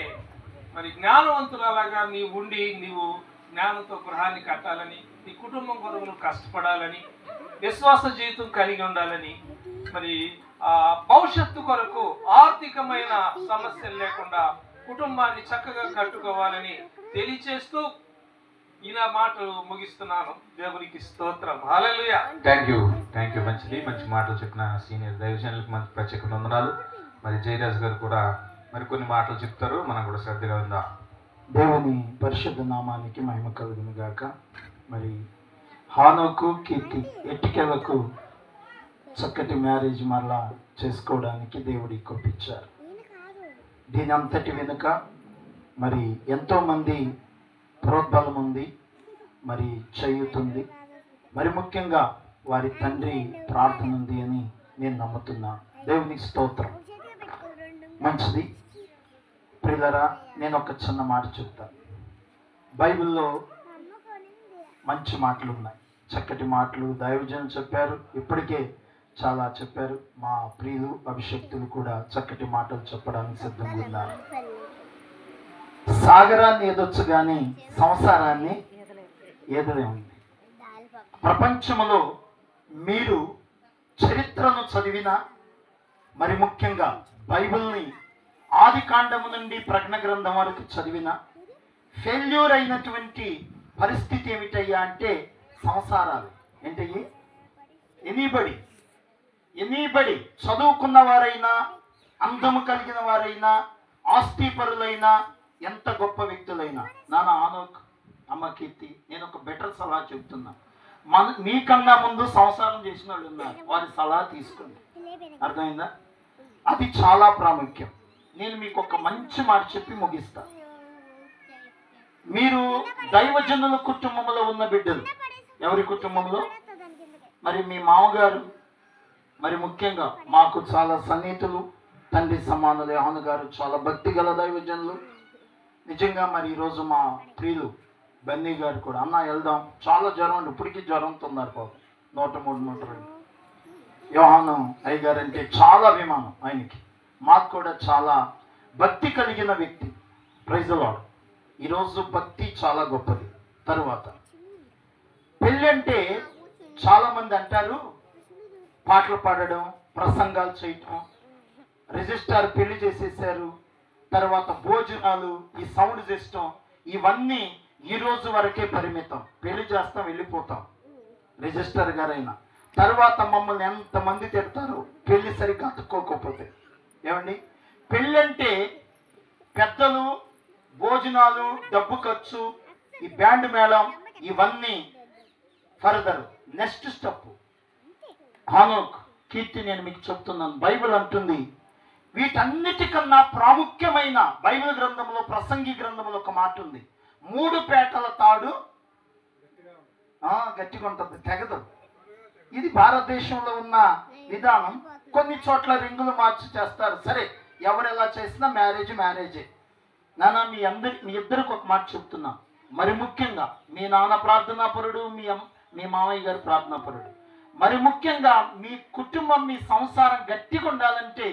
మరి జ్ఞానవంతులలాగా నీవు ఉండి నీవు జ్ఞానంతో గృహాన్ని కట్టాలని, నీ కుటుంబం కొరకు నువ్వు కష్టపడాలని, విశ్వాస జీవితం కలిగి ఉండాలని, మరి ఆ భవిష్యత్తు కొరకు ఆర్థికమైన సమస్యలు లేకుండా కుటుంబాన్ని చక్కగా కట్టుకోవాలని తెలియచేస్తూ ఇలా మాటలు ముగిస్తున్నాను. దేవునికి స్తోత్రం, హల్లెలూయా. Thank you. మంచిది, మంచి మాటలు చెప్పిన సీనియర్ దైవజనులకు మంచి ప్రత్యేక వందనాలు. మరి జయరాజ్ గారు కూడా మరికొన్ని మాటలు చెప్తారు, మనం కూడా శ్రద్ధగా ఉందాం. దేవుని పరిశుద్ధ నామానికి మహిమ కలుగును గాక. మరి హానోకు కీర్తి ఎట్టికెలకు చక్కటి మ్యారేజ్ మరలా చేసుకోవడానికి దేవుడి కొప్పించారు. దీని అంతటి వెనుక మరి ఎంతోమంది ప్రోద్బలం ఉంది, మరి చేయుతుంది, మరి ముఖ్యంగా వారి తండ్రి ప్రార్థన ఉంది అని నేను నమ్ముతున్నాను. దేవునికి స్తోత్రం. మంచిది ప్రియులరా, నేను ఒక చిన్న మాట చెప్తాను. బైబిల్లో మంచి మాటలు ఉన్నాయి, చక్కటి మాటలు దైవజనులు చెప్పారు, ఇప్పటికే చాలా చెప్పారు. మా ప్రియులు అభిషక్తులు కూడా చక్కటి మాటలు చెప్పడానికి సిద్ధంగా ఉన్నారు. సాగరాన్ని ఏదొచ్చు కానీ సంసారాన్ని ఏదలేముంది. ప్రపంచంలో మీరు చరిత్రను చదివిన, మరి ముఖ్యంగా బైబిల్ని ఆది కాండము నుండి ప్రకటన గ్రంథం వరకు చదివిన ఫెయిల్యూర్ అయినటువంటి పరిస్థితి ఏమిటయ్యా అంటే సంసారాలు. ఏంటయ్యి? ఎనీబడి చదువుకున్న వారైనా, అందము కలిగిన వారైనా, ఆస్తిపరులైనా, ఎంత గొప్ప వ్యక్తులైనా, నాన్న ఆనోక్, అమ్మ కీర్తి, నేను ఒక బెటర్ సలహా చెప్తున్నా. మీకన్నా ముందు సంసారం చేసిన వాళ్ళు ఉన్నారు, వారి సలహా తీసుకోండి. అర్థమైందా? అది చాలా ప్రాముఖ్యం. నేను మీకు ఒక మంచి మాట చెప్పి ముగిస్తా. మీరు దైవజనుల కుటుంబంలో ఉన్న బిడ్డలు. ఎవరి కుటుంబంలో? మరి మీ మామగారు, మరి ముఖ్యంగా మాకు చాలా సన్నిహితులు, తండ్రి సమానులు యోహాను గారు చాలా భక్తి గల దైవజనులు. నిజంగా మరి ఈరోజు మా ప్రియులు బన్నీ గారు కూడా, అన్న వెళ్దాం, చాలా జ్వరం అండి, ఇప్పటికీ జ్వరంతో ఉన్నారు పాపం, 103, 102. యోహాను అయ్య గారు అంటే చాలా అభిమానం ఆయనకి. మాకు కూడా చాలా భక్తి కలిగిన వ్యక్తి. Praise the Lord. ఈరోజు భక్తి చాలా గొప్పది. తరువాత పెళ్ళి అంటే చాలామంది అంటారు, పాటలు పాడడం, ప్రసంగాలు చేయటం, రిజిస్టార్ పెళ్లి చేసేసారు, తర్వాత భోజనాలు, ఈ సౌండ్ సిస్టమ్, ఇవన్నీ ఈ రోజు వరకే పరిమితం. పెళ్లి చేస్తాం, వెళ్ళిపోతాం, రిజిస్టర్ గారైనా. తర్వాత మమ్మల్ని ఎంతమంది తిడతారు పెళ్లి సరిగ్గా అతుక్కోకపోతే. ఏమండి? పెళ్ళి అంటే పెద్దలు, భోజనాలు, డబ్బు ఖర్చు, ఈ బ్యాండ్ మేళం, ఇవన్నీ ఫర్దర్ నెక్స్ట్ స్టెప్. హానోక్, కీర్తి, నేను మీకు చెప్తున్నాను, బైబిల్ అంటుంది వీటన్నిటికన్నా ప్రాముఖ్యమైన, బైబిల్ గ్రంథంలో ప్రసంగి గ్రంథంలో ఒక మాట ఉంది, 3 పేటల తాడు గట్టిగా ఉంటుంది, తెగదు. ఇది భారతదేశంలో ఉన్న విధానం. కొన్ని చోట్ల రింగులు మార్చి చేస్తారు. సరే, ఎవరెలా చేసినా మ్యారేజే. నాన్న మీ ఇద్దరికి ఒక మాట చెప్తున్నా. మరి ముఖ్యంగా మీ నాన్న ప్రార్థనాపరుడు, మీ మామయ్య గారు ప్రార్థనాపరుడు. మరి ముఖ్యంగా మీ కుటుంబం, మీ సంసారం గట్టిగా ఉండాలంటే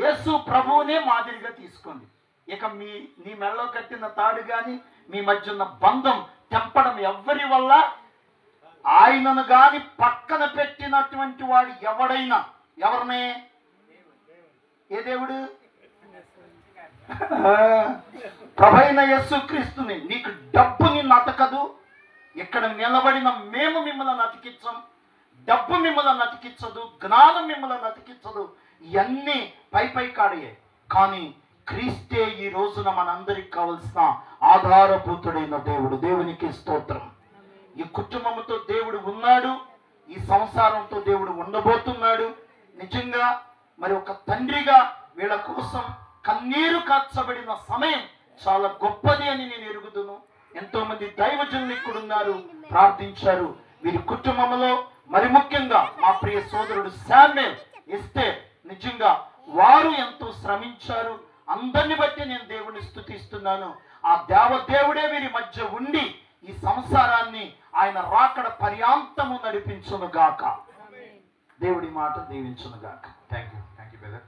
యేసు ప్రభువునే మాదిరిగా తీసుకోండి. ఇక నీ మెడలో కట్టిన తాడు కానీ, మీ మధ్య ఉన్న బంధం తెంపడం ఎవ్వరి వల్ల, ఆయనను గాని పక్కన పెట్టినటువంటి వాడు ఎవడైనా, ఎవరినే? ఏ దేవుడు? ప్రభువైన యేసుక్రీస్తుని. నీకు డబ్బు నిన్ను అతకదు. ఇక్కడ నిలబడిన మేము మిమ్మల్ని అతికించం, డబ్బు మిమ్మల్ని అతికించదు, జ్ఞానం మిమ్మల్ని అతికించదు. ఇవన్నీ పై కాడయ్యాయి. కానీ క్రీస్తే ఈ రోజున మనందరికి కావలసిన ఆధారభూతుడైన దేవుడు. దేవునికి స్తోత్రం. ఈ కుటుంబంతో దేవుడు ఉన్నాడు, ఈ సంసారంతో దేవుడు ఉండబోతున్నాడు. నిజంగా మరి ఒక తండ్రిగా వీళ్ళ కోసం కన్నీరు కార్చబడిన సమయం చాలా గొప్పది అని నేను ఎరుగుదును. ఎంతో మంది దైవజనులు ఇక్కడ ఉన్నారు, ప్రార్థించారు. వీరి కుటుంబంలో మరి ముఖ్యంగా మా ప్రియ సోదరుడు శామ్యూల్, ఎస్తేర్, నిజంగా వారు ఎంతో శ్రమించారు. అందరిని బట్టి నేను దేవుని స్తుతిస్తున్నాను. ఆ దేవదేవుడే వీరి మధ్య ఉండి ఈ సంసారాన్ని ఆయన రాకడ పర్యాంతము నడిపించును గాక. దేవుడి మాట దీవించును గాక. Thank you brother.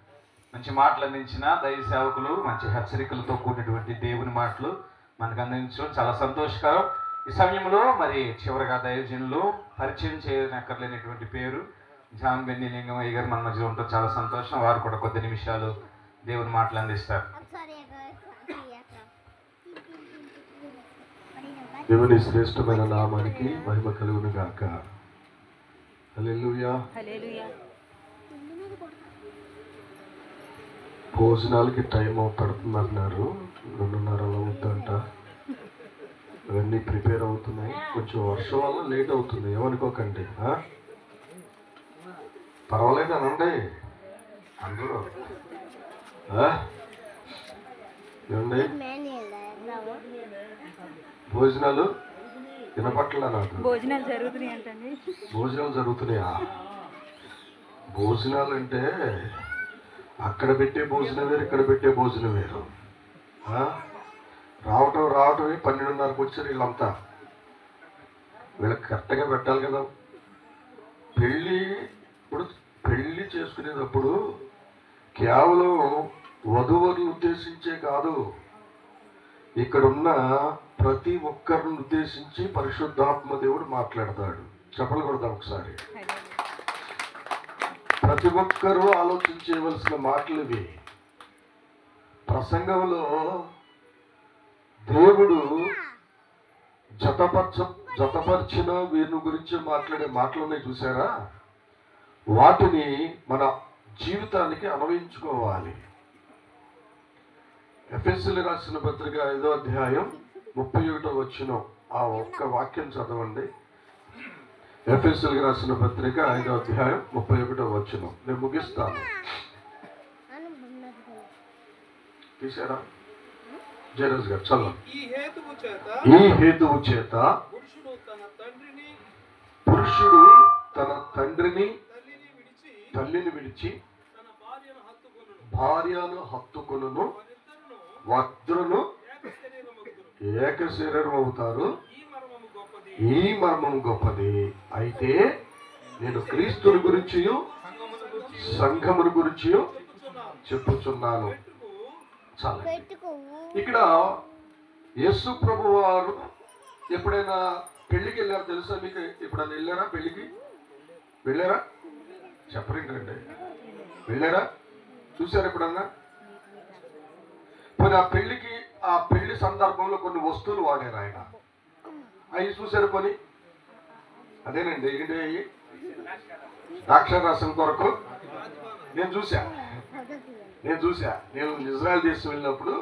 మంచి మాటలు అందించిన దైవ సేవకులు, మంచి హెచ్చరికలతో కూడినటువంటి దేవుని మాటలు మనకు అందించడం చాలా సంతోషకరం. ఈ సమయంలో మరి చివరిగా దైవజనులు పరిచయం చేయనక్కర్లేనటువంటి పేరు జాన్ బెన్నీ లింగమయ్య గారు మన మధ్యలో ఉంటారు. చాలా సంతోషం. వారు కూడా కొద్ది నిమిషాలు దేవుని మాటలు అందిస్తారు. దేవుని శ్రేష్టమైన నామానికి మహిమ కలుగును గాక. హల్లెలూయా. భోజనాలకి టైం పడుతుంది అన్నారు. 2:30 అవుతుందంట. అవన్నీ ప్రిపేర్ అవుతున్నాయి. కొంచెం వర్షం వల్ల లేట్ అవుతుంది, ఏమనుకోకండి. పర్వాలేదు అనండి అందరూ. ఏమండి భోజనాలు వినపట్ల నాకు. భోజనాలు జరుగుతున్నాయి. భోజనాలు జరుగుతున్నాయా? భోజనాలు అంటే అక్కడ పెట్టే భోజనం వేరు, ఇక్కడ పెట్టే భోజనం వేరు. రావటమే 12:30కు వచ్చారు వీళ్ళంతా. వీళ్ళకి కరెక్ట్గా పెట్టాలి కదా. పెళ్ళి చేసుకునేటప్పుడు కేవలం వధువరులను ఉద్దేశించే కాదు, ఇక్కడున్న ప్రతి ఒక్కరిని ఉద్దేశించి పరిశుద్ధాత్మ దేవుడు మాట్లాడతాడు. చెప్పలు కొడతాం ఒకసారి. ప్రతి ఒక్కరూ ఆలోచించవలసిన మాటలు ఇవి. ప్రసంగంలో దేవుడు జతపరిచిన వీరిని గురించి మాట్లాడే మాటలు ఉన్నాయి చూసారా, వాటిని మన జీవితానికి అన్వయించుకోవాలి. ఎఫెసీయులకు రాసిన పత్రిక 5వ అధ్యాయం 31వ వచనం ఆ ఒక్క వాక్యం చదవండి. ఎఫెసీయులకు రాసిన పత్రిక 5వ అధ్యాయం 31వ వచనం. నేను ముగిస్తాను. తీసారా జరస్ గారు? చల్లండి. ఈ హేతువు చేత పురుషుడు తన తండ్రిని తల్లిని విడిచి భార్యను హత్తుకొనును, వారిద్దరును ఏక శరీరం అవుతారు. ఈ మర్మం గొప్పది. అయితే నేను క్రీస్తుని గురించి సంఘముని గురించి చెప్పుచున్నాను. చాలా ఇక్కడ యేసు ప్రభు వారు ఎప్పుడైనా పెళ్లికి వెళ్ళారా తెలుసా మీకు? ఎప్పుడైనా వెళ్ళారా పెళ్లికి? వెళ్ళారా? చెప్పరేంటండి, వెళ్ళారా? చూసారా ఎప్పుడన్నా? పోనీ ఆ పెళ్లి సందర్భంలో కొన్ని వస్తువులు వాడారు ఆయన, అవి చూసారు పోనీ? అదేనండి, ఏంటి అవి? ద్రాక్షారసం కొరకు నేను చూసా. నేను ఇజ్రాయెల్ దేశం వెళ్ళినప్పుడు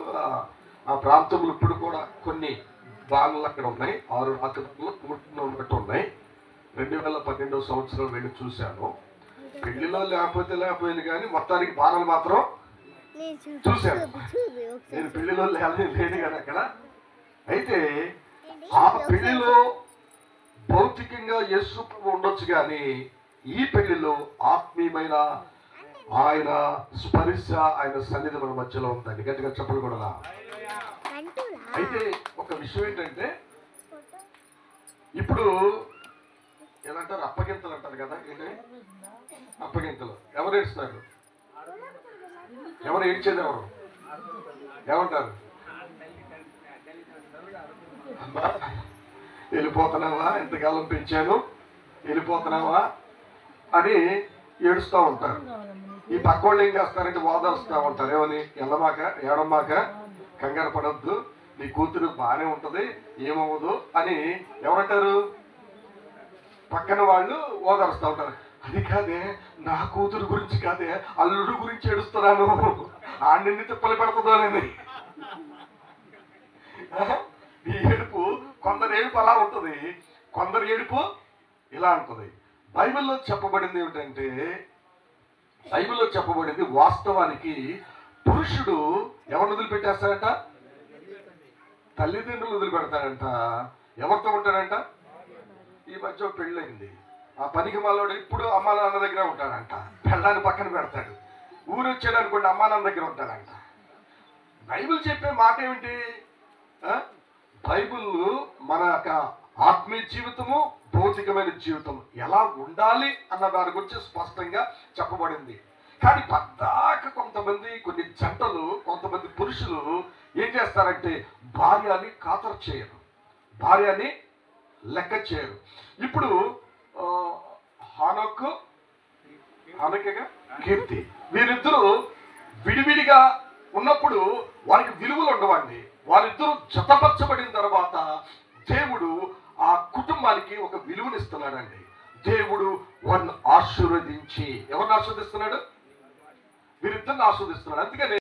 ఆ ప్రాంతంలో ఇప్పుడు కూడా కొన్ని బాణలు అక్కడ ఉన్నాయి. 6 రాత్రులు ఉన్నట్టు ఉన్నాయి. 2012వ సంవత్సరం వెళ్ళి చూశాను. పెళ్లిలో లేకపోయింది కానీ మొత్తానికి బాణలు మాత్రం చూశాను. నేను పెళ్లిలో లేని కానీ అక్కడ. అయితే ఆ పెళ్లిలో భౌతికంగా యేసు ఉండొచ్చు కానీ ఈ పెళ్లిలో ఆత్మీయమైన ఆయన స్పర్శ, ఆయన సన్నిధి మన మధ్యలో ఉందండి. గట్టిగా చెప్పలు కూడా. అయితే ఒక విషయం ఏంటంటే, ఇప్పుడు ఏమంటారు, అప్పగింతలు అంటారు కదా. ఏంటి అప్పగింతలు? ఎవరు ఏడుస్తారు? ఎవరు ఏడ్చేది? ఎవరు ఏమంటారు? అమ్మా వెళ్ళిపోతున్నావా, ఎంతకాలం పెంచాను, వెళ్ళిపోతున్నావా అని ఏడుస్తూ ఉంటారు. ఈ పక్క వాళ్ళు ఏం చేస్తారంటే ఓదారుస్తూ ఉంటారు. ఏమని? ఎల్లమాక, ఏడమ్మాక, కంగారు పడద్దు, నీ కూతురు బాగానే ఉంటుంది, ఏమవ్వదు అని ఎవరంటారు? పక్కన వాళ్ళు ఓదారుస్తూ ఉంటారు. అది కాదే, నా కూతురు గురించి కాదే, అల్లుడు గురించి ఏడుస్తున్నాను, ఆడిని తిప్పలు పెడుతుందోనని. ఈ ఏడుపు, కొందరు ఏడుపు అలా ఉంటుంది, కొందరు ఏడుపు ఇలా ఉంటుంది. బైబిల్లో చెప్పబడింది ఏమిటంటే, బైబిల్లో చెప్పబడింది వాస్తవానికి పురుషుడు ఎవరిని వదిలిపెట్టేస్తాడంట? తల్లిదండ్రులు వదిలిపెడతాడంట. ఎవరితో ఉంటాడంట? ఈ మధ్య పెళ్ళయింది, ఆ పనికి మాలోడు ఇప్పుడు అమ్మా నాన్న దగ్గర ఉంటాడంట. పెళ్ళాన్ని పక్కన పెడతాడు. ఊరు వచ్చాడు అనుకోండి, అమ్మా నాన్న దగ్గర ఉంటాడంట. బైబిల్ చెప్పే మాట ఏమిటి? బైబిల్ మన యొక్క ఆత్మీయ జీవితము, భౌతికమైన జీవితం ఎలా ఉండాలి అన్న దాని గురించి స్పష్టంగా చెప్పబడింది. కానీ పద్దాక కొన్ని జంటలు, కొంతమంది పురుషులు ఏం చేస్తారంటే భార్యని ఖాతరు చేయరు, భార్యని లెక్క చేయరు. ఇప్పుడు హానోకుగా కీర్తి వీరిద్దరూ విడివిడిగా ఉన్నప్పుడు వారికి విలువలు ఉండవండి. వారిద్దరూ జతపరచబడిన తర్వాత దేవుడు ఆ కుటుంబానికి ఒక విలువనిస్తున్నాడండి. దేవుడు వారిని ఆశీర్వదించి, ఎవరిని ఆశీర్వదిస్తున్నాడు? వీరిద్దరిని ఆశీర్వదిస్తున్నాడు. అందుకని